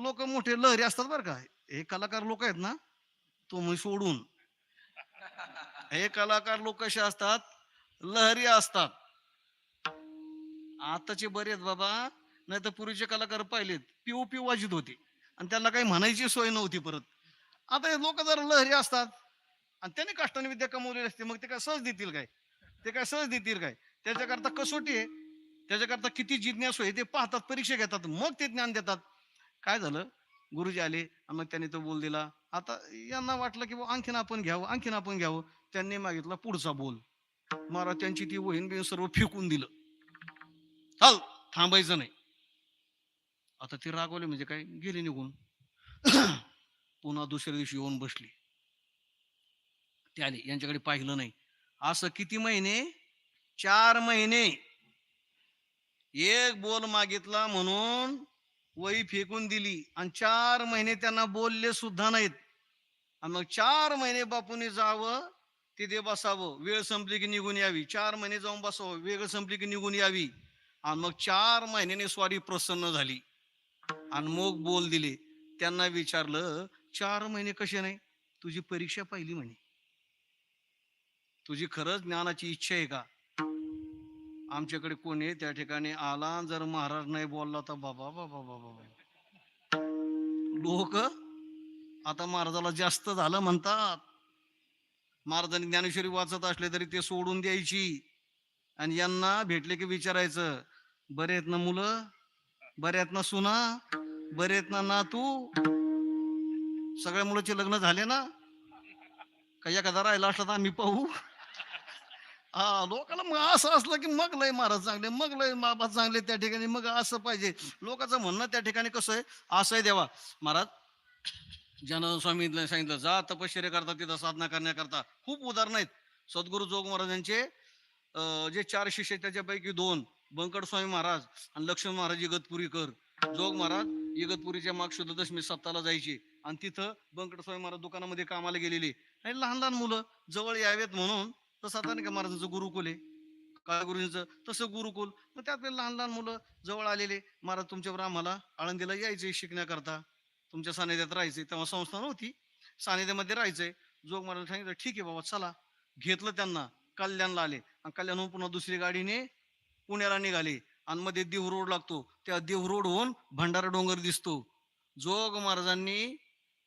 लोक मोठे लहरी असतात बरं का, हे कलाकार लोक आहेत ना, तुम्ही सोडून हे कलाकार लोक कसे असतात, लहरी असतात. आताचे बरे आहेत बाबा, नाही तर पूर्वीचे कलाकार पाहिलेत पिऊ पिऊ वाजित होते आणि त्यांना काही म्हणायची सोय नव्हती परत. आता हे लोक जर लहरी असतात आणि त्यांनी कष्टाने विद्या कमवलेली असते, मग ते काय सहज देतील काय, ते काय सहज देतील काय? त्याच्याकरता कसोटी आहे, त्याच्याकरता किती जिज्ञासू आहे ते पाहतात, परीक्षा घेतात, मग ते ज्ञान देतात. काय झालं, गुरुजी आले आणि मग त्यांनी तो बोल दिला. आता यांना वाटलं की आणखीन आपण घ्यावं, आणखीन आपण घ्यावं. त्यांनी मागितला पुढचा बोल. महाराज त्यांची ती वहीन बिन सर्व फेकून दिलं. चाल, थांबायचं नाही. आता ते रागवले म्हणजे काय, गेले निघून. पुन्हा दुसऱ्या दिवशी येऊन बसली. ते आले, यांच्याकडे पाहिलं नाही. असं किती महिने, 4 महिने. एक बोल मागितला म्हणून वही फेकून दिली आणि 4 महिने त्यांना बोलले सुद्धा नाहीत. आणि मग 4 महिने बापूने जावं, तिथे बसावं, वेळ संपली की निघून यावी. 4 महिने जाऊन बसावं, वेळ संपली की निघून यावी. आणि मग 4 महिन्याने स्वारी प्रसन्न झाली आणि मग बोल दिले. त्यांना विचारलं, 4 महिने कसे नाही? तुझी परीक्षा पाहिली म्हणे, तुझी खरंच ज्ञानाची इच्छा आहे का? आमच्याकडे कोणी त्या ठिकाणी आला, जर महाराज नाही बोलला तर बाबा बाबा बाबा लोक आता महाराजाला जास्त झालं म्हणतात. महाराजांनी ज्ञानेश्वरी वाचत असले तरी ते सोडून द्यायची आणि यांना भेटले की विचारायचं, बरे आहेत ना मुलं, बरे आहेत ना सुना, बरे आहेत ना नातू, सगळ्या मुलाचे लग्न झाले ना, काही एखादा राहिला असला तर आम्ही पाहू. हा, लोकांना मग असं असलं की मग लय महाराज चांगले, मग लय बाबा चांगले त्या ठिकाणी, मग असं पाहिजे. लोकांचं म्हणणं त्या ठिकाणी कसं आहे, असं आहे देवा महाराज. ज्ञानानंद स्वामी सांगितलं, जा तपश्चर्या करता, तिथं साधना करण्याकरता. खूप उदाहरण आहेत. सद्गुरू जोग महाराजांचे जे 4 शिष्य आहेत त्याच्यापैकी 2 बंकट स्वामी महाराज आणि लक्ष्मण महाराज इगतपुरीकर. जोग महाराज इगतपुरीच्या माग शुद्ध दशमी सप्ताहाला जायचे आणि तिथं बंकट स्वामी महाराज दुकानामध्ये कामाला गेलेले. आणि लहान लहान मुलं जवळ यावेत म्हणून, तसं आता नाही का महाराजांचं गुरुकुल आहे, काळा गुरुजींचं तसं गुरुकुल. मग त्यात लहान लहान मुलं जवळ आलेले, महाराज तुमच्यावर आम्हाला आळंदीला यायचे शिकण्याकरता, तुमच्या सानिध्यात राहायचे. तेव्हा संस्था नव्हती, सानिध्यामध्ये राहायचंय. जोग महाराज सांगितलं, ठीक आहे बाबा चला. घेतलं त्यांना, कल्याणला आले आणि कल्याणहून पुन्हा दुसरी गाडीने पुण्याला निघाले. आणि मध्ये देव रोड लागतो, त्या देव रोड होऊन भंडारा डोंगर दिसतो. जोग महाराजांनी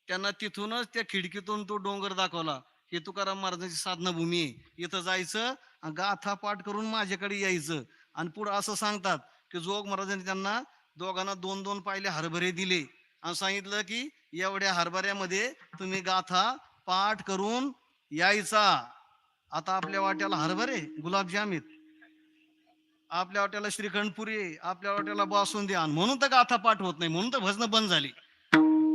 त्यांना तिथूनच त्या खिडकीतून तो डोंगर दाखवला. हे तुकाराम महाराजांची साधना भूमी आहे, इथं जायचं, गाथा पाठ करून माझ्याकडे यायचं. आणि पुढं असं सांगतात की जोग महाराजांनी त्यांना दोघांना 2-2 पायले हरभरे दिले आणि सांगितलं की एवढ्या हरभऱ्यामध्ये तुम्ही गाथा पाठ करून यायचा. आता आपल्या वाट्याला हरभरे, गुलाबजाम आहेत, आपल्या वाट्याला श्रीखंडपुरी, आपल्या वाट्याला बासुंदी, आणि म्हणून तर गाथा पाठ होत नाही, म्हणून तर भजनं बंद झाली.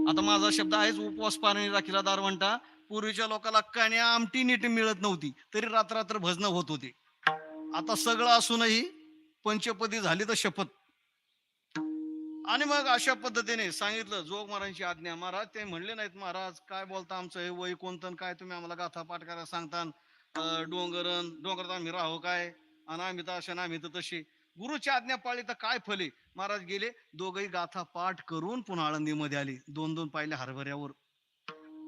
आता माझा शब्द आहेच, उपवास पाणी राखीला दारवंटा. पूर्वीच्या लोकांना कण्या आमटी नीट मिळत नव्हती तरी रात्र भजनं होत होते. आता सगळं असूनही पंचपदी झाली तर शपथ. आणि मग अशा पद्धतीने सांगितलं जोग महाराजांची आज्ञा. महाराज ते म्हणले नाहीत, महाराज काय बोलता, आमचं हे वय कोणतं, काय तुम्ही आम्हाला गाथा पाठ करायला सांगता, डोंगरात आम्ही राहू काय, आणि आम्ही तर अशा आम्ही तर तशी. गुरुची आज्ञा पाळली तर काय फले. महाराज गेले, दोघही गाथा पाठ करून पुन्हा आळंदीमध्ये आले, 2-2 पायल्या हरभऱ्यावर.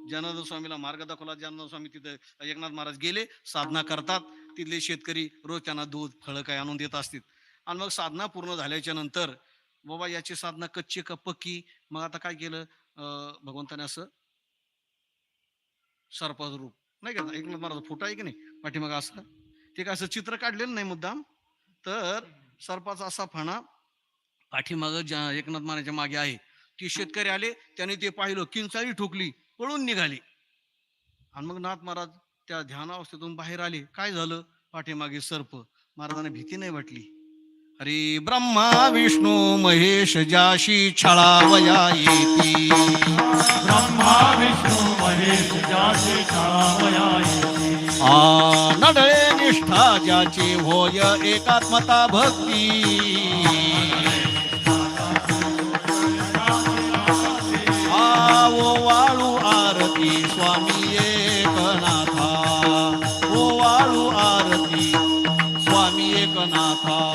ज्ञानानंद स्वामीला मार्ग दाखवला. ज्ञानानंद स्वामी तिथे एकनाथ महाराज गेले, साधना करतात. तिथले शेतकरी रोज त्यांना दूध फळं काय आणून देत असतील. आणि मग साधना पूर्ण झाल्याच्या नंतर बाबा याची साधना कच्ची का पक्की. मग आता काय केलं, भगवंताने असं सर्पाचं रूप नाही का, एकनाथ महाराज फोटो आहे की नाही पाठीमाग, असं ते काय असं चित्र काढलेलं नाही मुद्दाम, तर सर्पाचा असा फणा पाठीमाग एकनाथ महाराजांच्या मागे आहे. ती शेतकरी आले, त्याने ते पाहिलं, किंचाळी ठोकली, पळून निघाली. आणि मग नाथ महाराज त्या ध्यानावस्थेतून बाहेर आले. काय झालं, पाठीमागे सर्प. महाराजांना भीती नाही वाटली. अरे ब्रह्मा विष्णू महेश ज्याशी छळावया येती, ब्रह्मा विष्णू महेश ज्याशी छळावया येती, नडळे निष्ठा ज्याची होय एकात्मता भक्ती, ओ वाळू आरती स्वामी एकनाथा, ओ वाळू आरती स्वामी एकनाथा.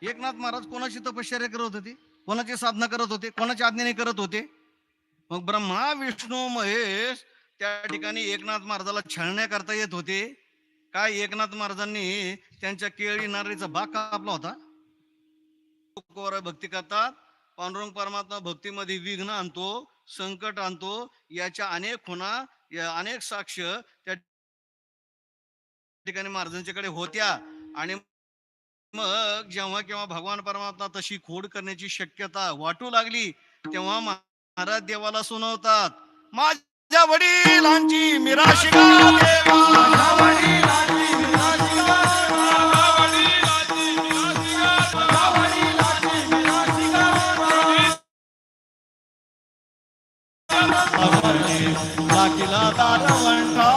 एकनाथ महाराज कोणाची तपश्चर्या करत होते, कोणाची साधना करत होते, कोणाच्या आज्ञेने करत होते? मग ब्रह्मा विष्णू महेश त्या ठिकाणी एकनाथ महाराजाला छळण्याकरता येत होते काय? एकनाथ महाराजांनी त्यांच्या केळी नारळीचा बाग कापला होता? भक्ती करतात, पांडुरंग परमात्मा भक्तीमध्ये विघ्न आणतो, संकट आणतो, याच्या अनेक खुणा, या अनेक साक्ष त्या ठिकाणी महाराजांच्याकडे होत्या. आणि मग जेव्हा केव्हा भगवान परमात्मा तशी खोड करण्याची शक्यता वाटू लागली, तेव्हा महाराज देवाला सुनावतात, माझ्या वडिलांची मिराशी गा देवा, माझ्या वडिलांची मिराशी गा, माझ्या वडिलांची मिराशी गा, माझ्या वडिलांची मिराशी गा, बाकीला दारवंठा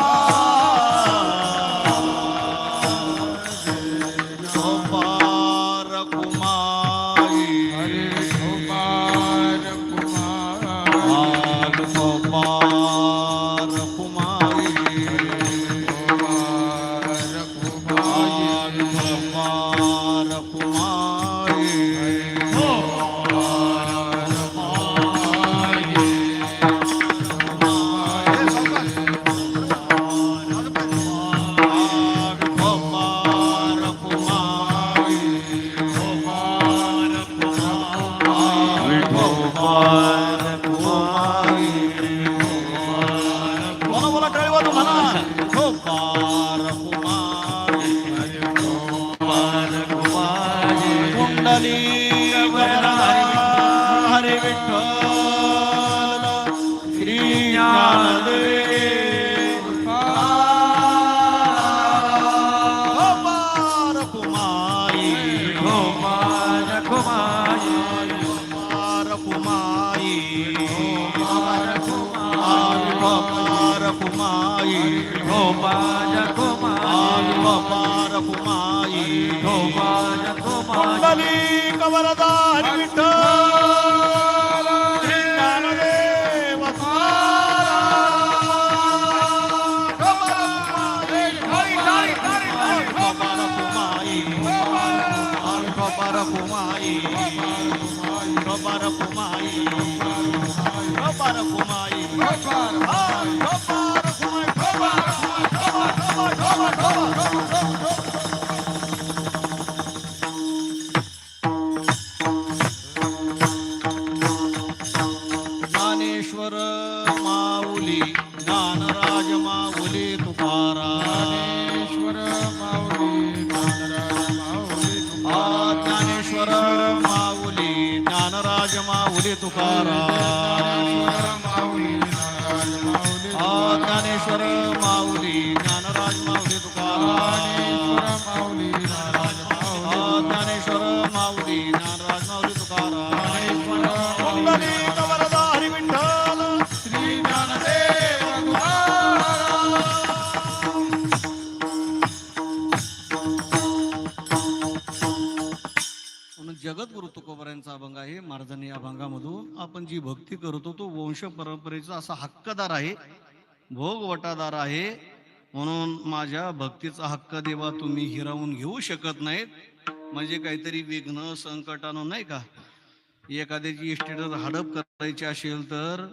ज्ञानेश्वर माऊली ज्ञानराज माऊली तुकाराम, ज्ञानेश्वर माऊली ज्ञानराज माऊली तुकाराम, ज्ञानेश्वर माऊली ज्ञानराज माऊली तुकाराम, ज्ञानेश्वर माऊली ज्ञानराज माऊली तुकाराम, जगद्गुरु तुकोबारायांचा अभंग आहे. महाराजांनी या अभंगामधून आपण जी भक्ती करतो तो वंश परंपरेचा असा हक्कदार आहे, भोग वटादार आहे. म्हणून माझ्या भक्तीचा हक्क देवा तुम्ही हिरावून घेऊ शकत नाहीत. म्हणजे काहीतरी विघ्न संकटानं नाही का, एखाद्याची इस्टेटर हडप करायची असेल तर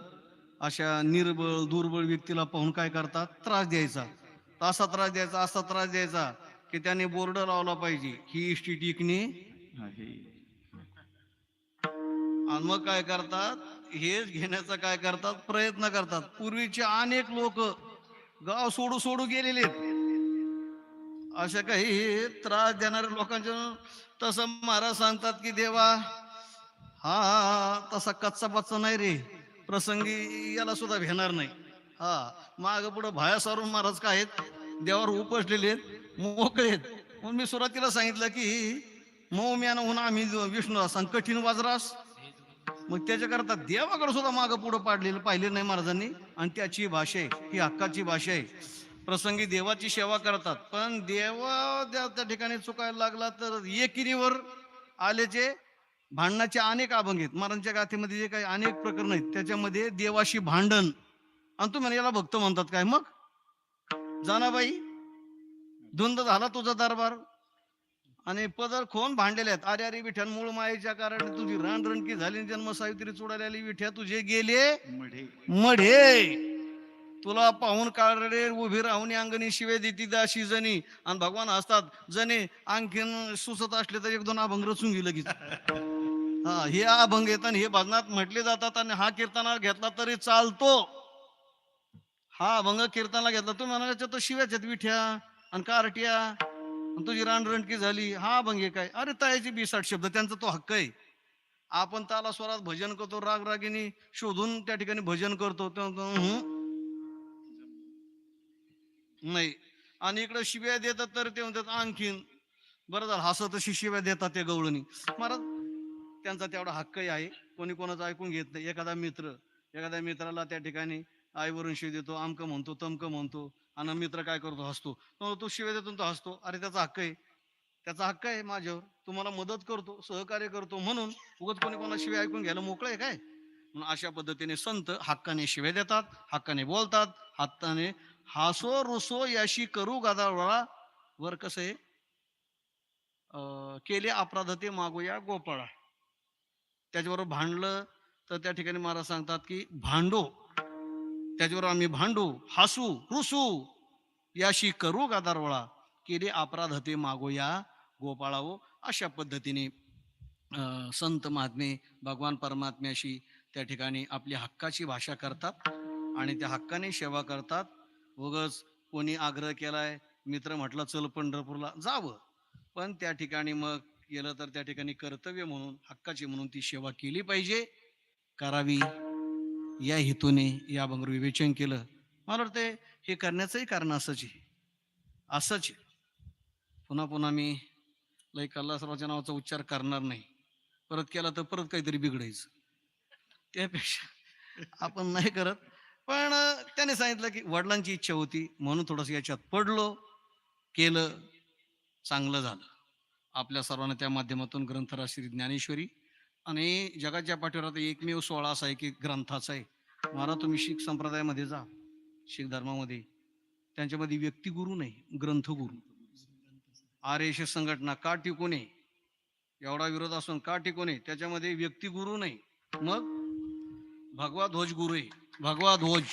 अशा निर्बळ दुर्बळ व्यक्तीला पाहून काय करतात, त्रास द्यायचा, असा त्रास द्यायचा, असा त्रास द्यायचा की त्याने बोर्ड लावला पाहिजे ही इस्टेट इकणे. आणि मग काय करतात, हेच घेण्याचा काय करतात, प्रयत्न करतात. पूर्वीचे अनेक लोक गाव सोडू सोडू गेलेले, अशा काही त्रास देणाऱ्या लोकांच्या. तसं महाराज सांगतात की देवा हा तसा कच्चा पच्चा नाही रे, प्रसंगी याला सुद्धा भेणार नाही. हा माग पुढं भाया सारून महाराज काय आहेत, देवावर उपसलेले आहेत, मोकळे आहेत. म्हणून मी सुरुवातीला सांगितलं की मौम्यानं होऊन आम्ही विष्णू संकठीण वाजरास, मग त्याच्याकरता देवाकडे सुद्धा मागं पुढं पाडलेलं पाहिले नाही महाराजांनी. आणि त्याची भाषा आहे ही हक्काची भाषा आहे. प्रसंगी देवाची सेवा करतात, पण देवा त्या ठिकाणी चुकायला लागला तर एकिरीवर आल्याचे भांडणाचे अनेक अभंग आहेत. महाराजांच्या गाथेमध्ये जे काही अनेक प्रकरण आहेत त्याच्यामध्ये देवाशी भांडण. आणि तुम्ही याला भक्त म्हणतात काय? मग जानाबाई धुंद झाला तुझा दरबार आणि पदर खोन भांडलेले आहेत. अरे अरे विठ्यान मूळ मायेच्या कारण तुझी रणरणकी झाली, जन्म सावित्री चोडालेली विठ्या तुझे गेले मढे. तुला पाहून काढले उभी राहून अंगणी शिवे देती दाशी जणी. आणि भगवान हसतात जणे आणखीन सुसत असले तर एक दोन अभंग रचून गेलं की हा हे अभंग येतात, हे भजनात म्हटले जातात. आणि हा कीर्तनाला घेतला तरी चालतो. हा अभंग कीर्तनाला घेतला तुम्ही म्हणाला तर शिव्याच आहेत विठ्या आणि कारट्या आणि तुझी रानरणकी झाली. हा अभंग आहे काय? अरे तयाची 20-60 शब्द त्यांचा तो हक्क आहे. आपण ताला स्वरात भजन करतो, राग रागिनी शोधून त्या ठिकाणी भजन करतो नाही. आणि इकडे शिव्या देतात तर ते म्हणतात आणखीन बरं झालं हसत अशी शिव्या देतात ते गवळणी. महाराज त्यांचा तेवढा हक्कही आहे. कोणी कोणाचं ऐकून घेत नाही. एखाद्या मित्राला त्या ठिकाणी आईवरून शिव देतो, आमकं म्हणतो तमकं म्हणतो, आणि मित्र काय करतो? हसतो. तो शिव्या देतो तो हसतो. अरे त्याचा हक्क आहे माझ्यावर. तुम्हाला मदत करतो, सहकार्य करतो, म्हणून उगाच कोणी कोणा शिव्या ऐकून घ्यायला मोकळं आहे काय? म्हणून अशा पद्धतीने संत हक्काने शिव्या देतात, हक्काने बोलतात. हाताने हासो रुसो याशी करू गादावळा वर कसं आहे केले अपराध ते मागूया गोपाळा. त्याच्याबरोबर भांडलं तर त्या ठिकाणी महाराज सांगतात की भांडो, त्याच्याबरोबर आम्ही भांडू, हसू रुसू याशी करू गादारवळा केले अपराध ते मागोया गोपाळाओ. अशा पद्धतीने संत महात्मे भगवान परमात्म्याशी त्या ठिकाणी आपल्या हक्काची भाषा करतात आणि त्या हक्काने सेवा करतात. उगच कोणी आग्रह केलाय, मित्र म्हटलं चल पंढरपूरला जावं, पण त्या ठिकाणी मग गेलं तर त्या ठिकाणी कर्तव्य म्हणून हक्काची म्हणून ती सेवा केली पाहिजे, करावी. या हेतूने या अभंगावर विवेचन केलं. मला वाटतं हे करण्याचंही कारण असंच पुन्हा पुन्हा मी लय कल्लासरावच्या नावाचा उच्चार करणार नाही. परत केला तर परत काहीतरी बिघडायचं, त्यापेक्षा आपण नाही करत. पण त्याने सांगितलं की वडिलांची इच्छा होती म्हणून थोडंसं याच्यात पडलो, केलं, चांगलं झालं. आपल्या सर्वांना त्या माध्यमातून ग्रंथराज श्री ज्ञानेश्वरी आणि जगाच्या पाठीवर आता एकमेव सोहळा असा आहे की ग्रंथाचा आहे. महाराज तुम्ही शीख संप्रदायामध्ये जा, शीख धर्मामध्ये त्यांच्यामध्ये व्यक्तिगुरु नाही, ग्रंथगुरु. RSS संघटना का टिकू नये, एवढा विरोध असून का टिकू नये, त्याच्यामध्ये व्यक्तिगुरु नाही, मग भगवा ध्वज गुरु आहे. भगवा ध्वज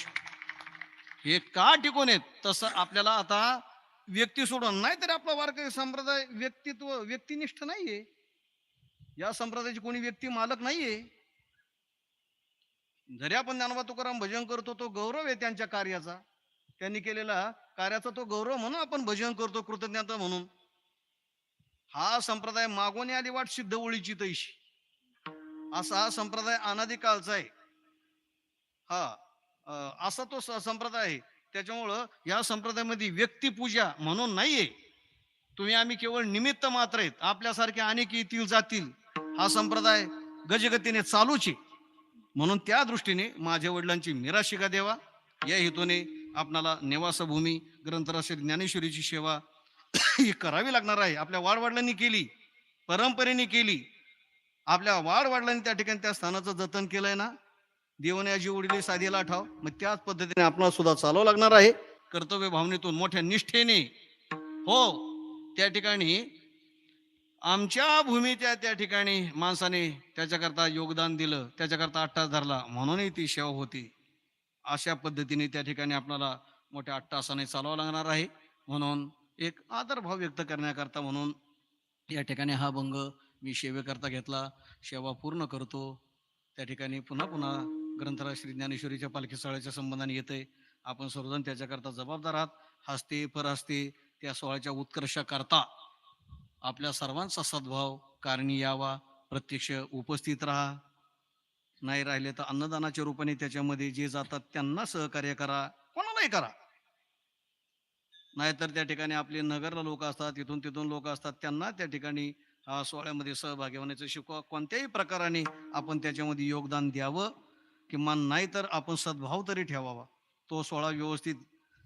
हे का टिकून येत? तसं आपल्याला आता व्यक्ती सोडून नाही तरी आपला वारकरी संप्रदाय व्यक्तिनिष्ठ नाहीये. या संप्रदायाची कोणी व्यक्ती मालक नाहीये. जरी आपण ज्ञानोबा तुकाराम भजन करतो तो गौरव आहे त्यांच्या कार्याचा, त्यांनी केलेला कार्याचा तो गौरव म्हणून आपण भजन करतो, कृतज्ञता म्हणून. हा संप्रदाय मागून आली वाट सिद्ध ओळीची तैशी असा हा संप्रदाय अनादिकाळचा आहे. असा तो संप्रदाय आहे. त्याच्यामुळं या संप्रदायामध्ये व्यक्तिपूजा म्हणून नाहीये. तुम्ही आम्ही केवळ निमित्त मात्र आहेत. आपल्यासारखे अनेक येतील जातील, हा संप्रदाय गजगतीने चालूच आहे. म्हणून त्या दृष्टीने माझ्या वडिलांची मिराशिका देवा या हेतूने आपणाला निवासभूमी ग्रंथराज श्री ज्ञानेश्वरीची सेवा ही करावी लागणार आहे. आपल्या वाडवडिलांनी केली, परंपरेने केली. आपल्या वाडवडिलांनी त्या ठिकाणी त्या स्थानाचं जतन केलंय ना. देवण्याची उडली साधीला ठाव, मग त्याच पद्धतीने आपणाला सुद्धा चालावं लागणार आहे. कर्तव्य भावनेतून मोठ्या निष्ठेने हो त्या ठिकाणी आमच्या भूमीच्या त्या ठिकाणी माणसाने त्याच्याकरता योगदान दिलं, त्याच्याकरता अट्टास धरला म्हणूनही ती सेवा होती. अशा पद्धतीने त्या ठिकाणी आपल्याला मोठ्या अट्टासाने चालावं लागणार आहे. म्हणून एक आदरभाव व्यक्त करण्याकरता म्हणून या ठिकाणी हा भंग मी सेवेकरता घेतला. सेवा पूर्ण करतो. त्या ठिकाणी पुन्हा पुन्हा ग्रंथराज श्री ज्ञानेश्वरीच्या पालखी सोहळ्याच्या संबंधाने येते. आपण सर्वजण त्याच्याकरता जबाबदार आहात. हस्ते परहस्ते त्या सोहळ्याच्या उत्कर्षाकरता आपल्या सर्वांचा सद्भाव कारणी यावा. प्रत्यक्ष उपस्थित राहा, नाही राहिले तर अन्नदानाच्या रूपाने त्याच्यामध्ये जे जातात त्यांना सहकार्य करा, कोणालाही करा. नाहीतर त्या ठिकाणी आपले नगरला लोक असतात, इथून तिथून लोक असतात, त्यांना त्या ठिकाणी सोहळ्यामध्ये सहभागी होण्याचं शिकवा. कोणत्याही प्रकाराने आपण त्याच्यामध्ये योगदान द्यावं, किंवा नाही तर आपण सद्भाव तरी ठेवावा. तो सोहळा व्यवस्थित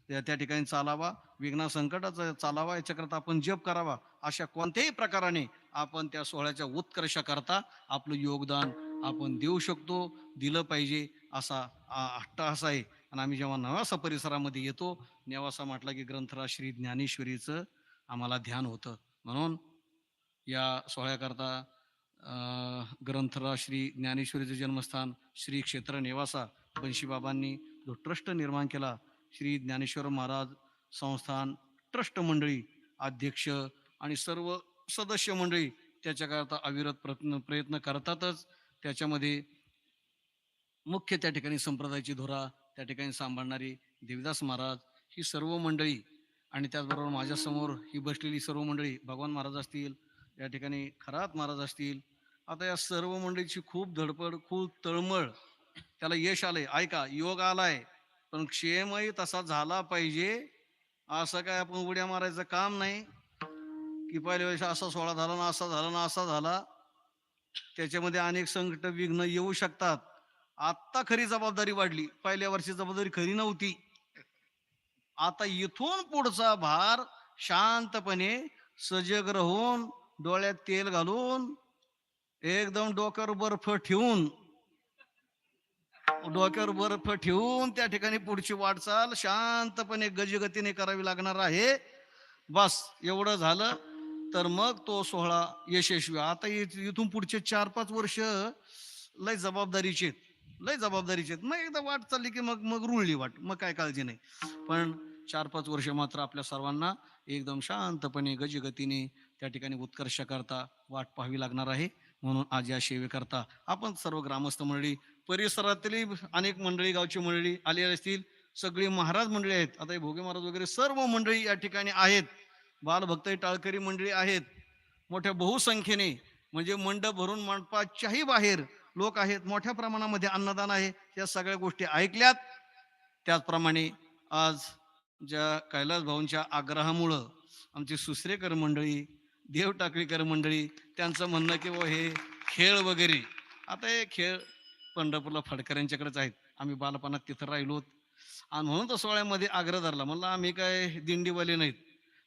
त्या ठिकाणी चालावा, विघ्न संकटाचा चालावा, याच्याकरता आपण जप करावा. अशा कोणत्याही प्रकाराने आपण त्या सोहळ्याच्या उत्कर्षाकरता आपलं योगदान आपण देऊ शकतो, दिलं पाहिजे असा अट्टाहास आहे. आणि आम्ही जेव्हा नेवासा परिसरामध्ये येतो, नेवासा म्हटलं की ग्रंथराज श्री ज्ञानेश्वरीचं आम्हाला ध्यान होतं. म्हणून या सोहळ्याकरता ग्रंथराज श्री ज्ञानेश्वरीचं जन्मस्थान श्री क्षेत्र नेवासा बंशीबाबांनी जो ट्रस्ट निर्माण केला, श्री ज्ञानेश्वर महाराज संस्थान ट्रस्ट मंडळी अध्यक्ष आणि सर्व सदस्य मंडळी त्याच्याकरता अविरत प्रयत्न करतातच. त्याच्यामध्ये मुख्य त्या ठिकाणी संप्रदायाची धोरा त्या ठिकाणी सांभाळणारी देवीदास महाराज ही सर्व मंडळी आणि त्याचबरोबर माझ्यासमोर ही बसलेली सर्व मंडळी, भगवान महाराज असतील, या ठिकाणी खरात महाराज असतील. आता या सर्व मंडळीची खूप धडपड, खूप तळमळ, त्याला यश आलंय. ऐका, योग आलाय, पण क्षेमही तसा झाला पाहिजे. असं काय आपण उड्या मारायचं काम नाही की पहिल्या वेळेस असा सोहळा झाला ना, असा झाला ना, असा झाला. त्याच्यामध्ये अनेक संकट विघ्न येऊ शकतात. आत्ता खरी जबाबदारी वाढली, पहिल्या वर्षी जबाबदारी खरी नव्हती. आता इथून पुढचा भार शांतपणे सजग राहून, डोळ्यात तेल घालून, एकदम डोक्यावर बर्फ ठेवून त्या ठिकाणी पुढची वाटचाल शांतपणे गजगतीने करावी लागणार आहे. बस एवढं झालं तर मग तो सोहळा यशस्वी. आता इथून पुढचे 4-5 वर्ष लय जबाबदारीचे. मग एकदा वाट चालली की मग रुळली वाट, मग काय काळजी नाही. पण 4-5 वर्ष मात्र आपल्या सर्वांना एकदम शांतपणे गजगतीने त्या ठिकाणी उत्कर्ष करता वाट पाहावी लागणार आहे. म्हणून आज या सेवेकरता आपण सर्व ग्रामस्थ मंडळी, परिसरातली अनेक मंडळी, गावची मंडळी आली असतील, सगळी महाराज मंडळी आहेत. आता हे भोगे महाराज वगैरे सर्व मंडळी या ठिकाणी आहेत. बालभक्त टाळकरी मंडळी आहेत मोठ्या बहुसंख्येने, म्हणजे मंडप भरून मंडपाच्याही बाहेर लोक आहेत. मोठ्या प्रमाणामध्ये अन्नदान आहे. या सगळ्या गोष्टी ऐकल्यात. त्याचप्रमाणे आज ज्या कैलास भाऊंच्या आग्रहामुळं आमची सुसरेकर मंडळी, देव टाकळीकर मंडळी, त्यांचं म्हणणं की हे खेळ वगैरे, आता हे खेळ पंढरपूरला फडकऱ्यांच्याकडेच आहेत. आम्ही बालपणात तिथं राहिलो आणि म्हणून तर सोहळ्यामध्ये आग्रह धरला. म्हणलं आम्ही काय दिंडीवाले नाहीत,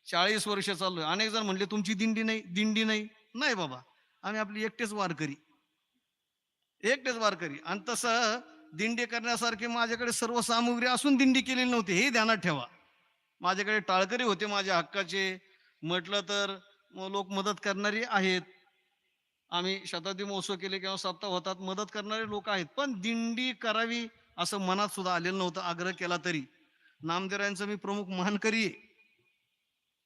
40 वर्ष चाललोय. अनेक जण म्हणले तुमची दिंडी नाही बाबा, आम्ही आपली एकटेच वारकरी. आणि तसं दिंडी करण्यासारखे माझ्याकडे सर्व सामुग्री असून दिंडी केलेली नव्हती, हे ध्यानात ठेवा. माझ्याकडे टाळकरी होते माझ्या हक्काचे, म्हटलं तर लोक मदत करणारी आहेत. आम्ही शताब्दी महोत्सव केले किंवा सप्ताह होतात, मदत करणारे लोक आहेत. पण दिंडी करावी असं मनात सुद्धा आलेलं नव्हतं. आग्रह केला तरी नामदेवरायांचा मी प्रमुख मानकरी आहे.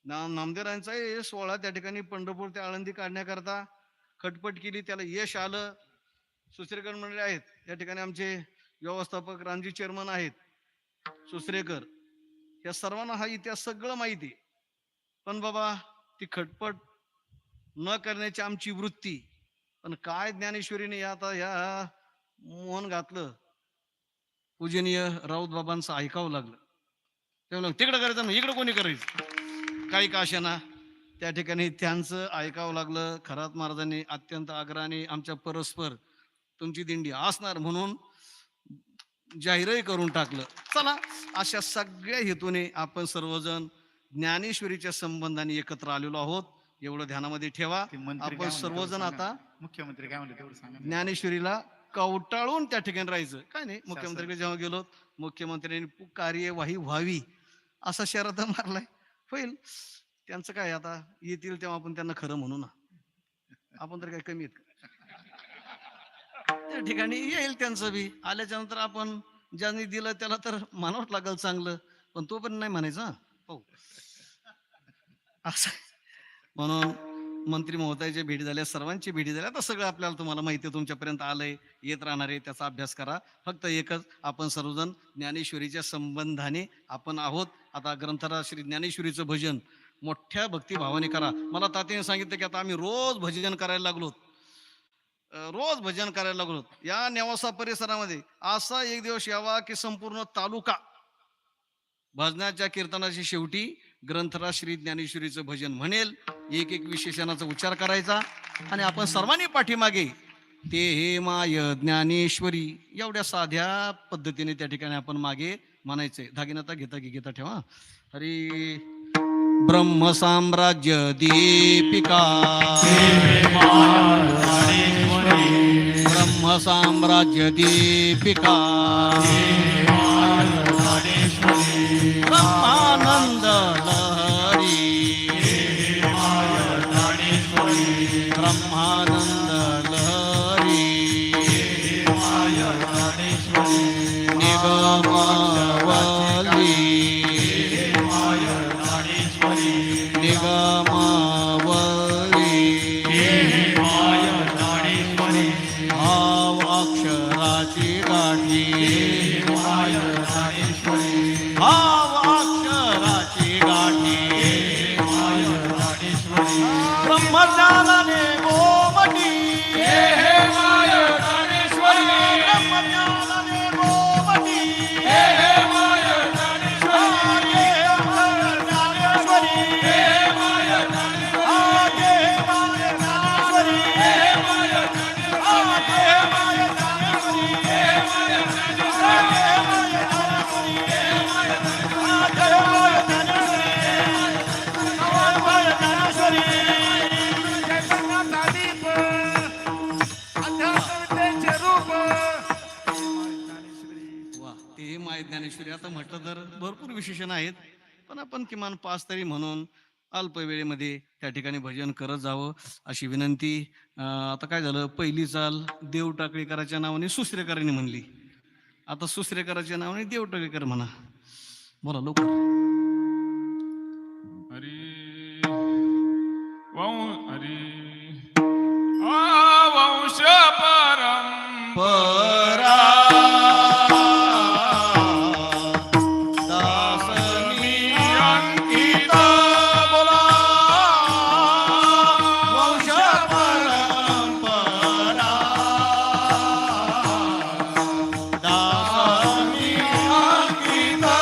नामदेवरायांचा सोहळा त्या ठिकाणी पंढरपूर ते आळंदी काढण्याकरता खटपट केली, त्याला यश आलं. सुसरेकर मंडळी आहेत या ठिकाणी, आमचे व्यवस्थापक रामजी चेअरमन आहेत सुसरेकर, या सर्वांना हा इतिहास सगळं माहिती आहे. पण बाबा ती खटपट न करण्याची आमची वृत्ती. पण काय ज्ञानेश्वरीने आता या मोहन घातलं, पूजनीय राऊत बाबांचं ऐकावं लागलं. ते तिकडं करायचं, इकडं कोणी करायचं, काही का अशा त्या ठिकाणी त्यांचं ऐकावं लागलं. खरात महाराजांनी अत्यंत आग्रहाने आमच्या परस्पर तुमची दिंडी असणार म्हणून जाहीरही करून टाकलं. चला, अशा सगळ्या हेतूने आपण सर्वजण ज्ञानेश्वरीच्या संबंधाने एकत्र आलेलो आहोत, एवढं ध्यानामध्ये ठेवा. आपण सर्वजण आता मुख्यमंत्री काय म्हणले तेवढं सांगा. ज्ञानेश्वरीला कवटाळून त्या ठिकाणी राहायचं. काय नाही, मुख्यमंत्र्याकडे जेव्हा गेलो, मुख्यमंत्र्यांनी कार्यवाही व्हावी असा शरद मारलाय. होईल त्यांचं काय, आता येतील तेव्हा आपण त्यांना खरं म्हणू ना. आपण तर काय कमी आहेत त्या ठिकाणी, येईल त्यांचं बी. आल्याच्या नंतर आपण ज्यांनी दिलं त्याला तर मानावंच लागल चांगलं, पण तो पण नाही म्हणायचा. हो, असं म्हणून मंत्री महोदयाच्या भेटी झाल्या, सर्वांची भेटी झाल्या. आता सगळं आपल्याला तुम्हाला माहिती आहे, तुमच्यापर्यंत आलंय, येत राहणार आहे. त्याचा अभ्यास करा. फक्त एकच, आपण सर्वजण ज्ञानेश्वरीच्या संबंधाने आपण आहोत. आता ग्रंथराज श्री ज्ञानेश्वरीचं भजन मोठ्या भक्तिभावाने करा. मला तात्याने सांगितलं की आता आम्ही रोज भजन करायला लागलो. या नेवासा परिसरामध्ये असा एक दिवस यावा की संपूर्ण तालुका भजनाच्या कीर्तनाच्या शेवटी ग्रंथराज श्री ज्ञानेश्वरीचं भजन म्हणेल. एक विशेषणाचा उच्चार करायचा आणि आपण सर्वांनी पाठीमागे ते हे माय ज्ञानेश्वरी एवढ्या साध्या पद्धतीने त्या ठिकाणी आपण मागे म्हणायचंय. दागिनता घेता ठेवा. हरी ब्रह्म साम्राज्य दीपिका, ब्रह्म साम्राज्य दीपिका, ब्रह्मानंद लहरी, गाठी माय ज्ञानेश्वरी भाव अक्षराची गाठी माय ज्ञानेश्वरी ब्रह्मज्ञानाने गोमटी hey my Dnyaneshwari ब्रह्मज्ञानाने Gomti hey my Dnyaneshwari hey my Dnyaneshwari hey my Dnyaneshwari hey my वा ते माय ज्ञानेश्वरी. आता म्हटलं तर भरपूर विशेषण आहेत, पण आपण किमान 5 तरी म्हणून अल्प वेळेमध्ये त्या ठिकाणी भजन करत जावं अशी विनंती. आता काय झालं, पहिली चाल देव टाकळीकराच्या नावाने सुश्रेकरांनी म्हणली, आता सुश्रेकराच्या नावाने देव टाकळीकर म्हणा. बोला लोक. हरी हरी वंश परम परा दासनी अंकिता. बोला वंश परंपरा दासनी अंकिता.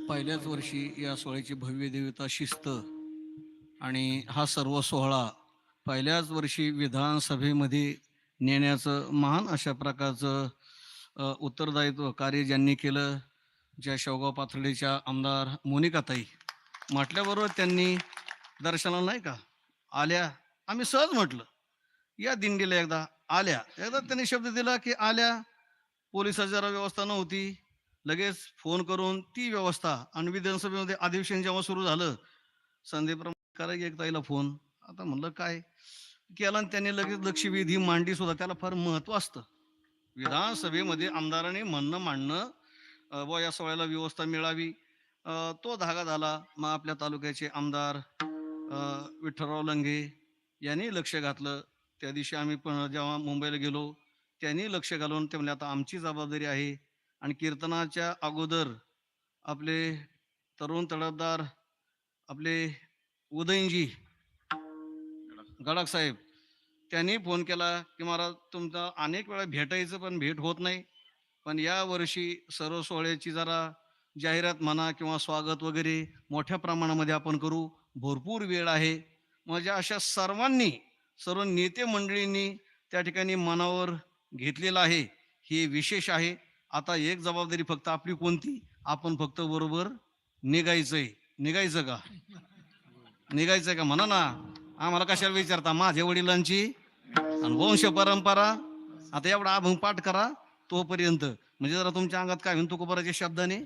पहिल्याच वर्षी या सोहळ्याची भव्य देवता शिस्त आणि हा सर्व सोहळा पहिल्याच वर्षी विधानसभेमध्ये नेण्याचं महान अशा प्रकारचं उत्तरदायित्व कार्य ज्यांनी केलं, ज्या शेवगाव पाथर्डीच्या आमदार मोनिकाताई म्हटल्याबरोबर त्यांनी दर्शनाला नाही का आल्या. आम्ही सहज म्हटलं या दिंडीला एकदा आल्या, एकदा त्यांनी शब्द दिला की आल्या. पोलिसाची जरा व्यवस्था नव्हती, लगेच फोन करून ती व्यवस्था. आणि विधानसभेमध्ये अधिवेशन जेव्हा सुरू झालं, संदीप करायला एक ताईला फोन. आता म्हणलं काय केला, आणि त्यांनी लगेच लक्षवेधी मांडली सुद्धा. त्याला फार महत्व असतं. विधानसभेमध्ये आमदारांनी म्हणणं मांडणं बुवा या सोहळ्याला व्यवस्था मिळावी, तो धागा झाला. मग आपल्या तालुक्याचे आमदार विठ्ठलराव लंगे यांनी लक्ष घातलं. त्या दिवशी आम्ही पण जेव्हा मुंबईला गेलो त्यांनी लक्ष घालून ते म्हणले आता आमची जबाबदारी आहे. आणि कीर्तनाच्या अगोदर आपले तरुण तडफदार आपले उदयनजी गडाख साहेब त्यांनी फोन केला की महाराज तुमचा अनेक वेळा भेटायचं पण भेट होत नाही, पण या वर्षी सर्व सोहळ्याची जरा जाहिरात म्हणा किंवा स्वागत वगैरे मोठ्या प्रमाणामध्ये आपण करू, भरपूर वेळ आहे. म्हणजे अशा सर्वांनी सर्व नेते मंडळींनी त्या ठिकाणी मनावर घेतलेलं आहे. हे विशेष आहे. आता एक जबाबदारी फक्त आपली कोणती, आपण फक्त बरोबर निघायचंय. निघायचं का? निघायचं का म्हणा ना. आम्हाला कशाला विचारता? माझ्या वडिलांची आणि वंश परंपरा. आता एवढा अभंग पाठ करा तोपर्यंत, म्हणजे जरा तुमच्या अंगात काय म्हणतो तुकोबाराच्या शब्दाने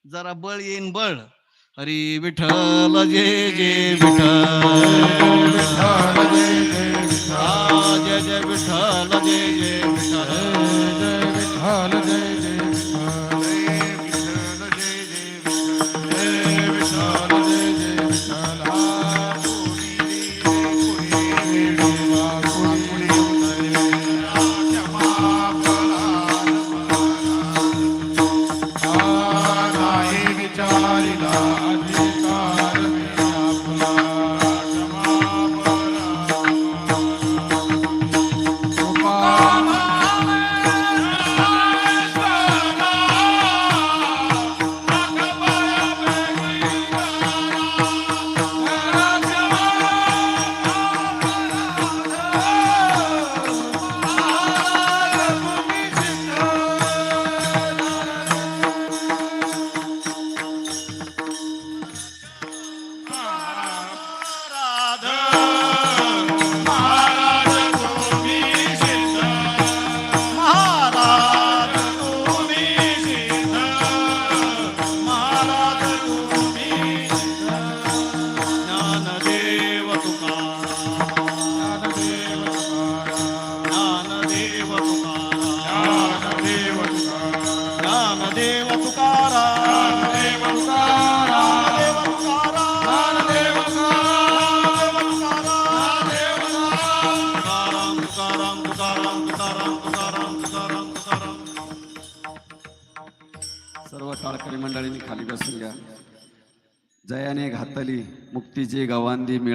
जरा बळ येईन बळ. हरी विठ्ठल जय जय विठ्ठल, जय जय विठ्ठल जय जय विठ्ठल, जय जय सर्व टाळकरी मंडळींनी खाली बसून घ्या. जयाने घातली मुक्तीची गवांदी मिळ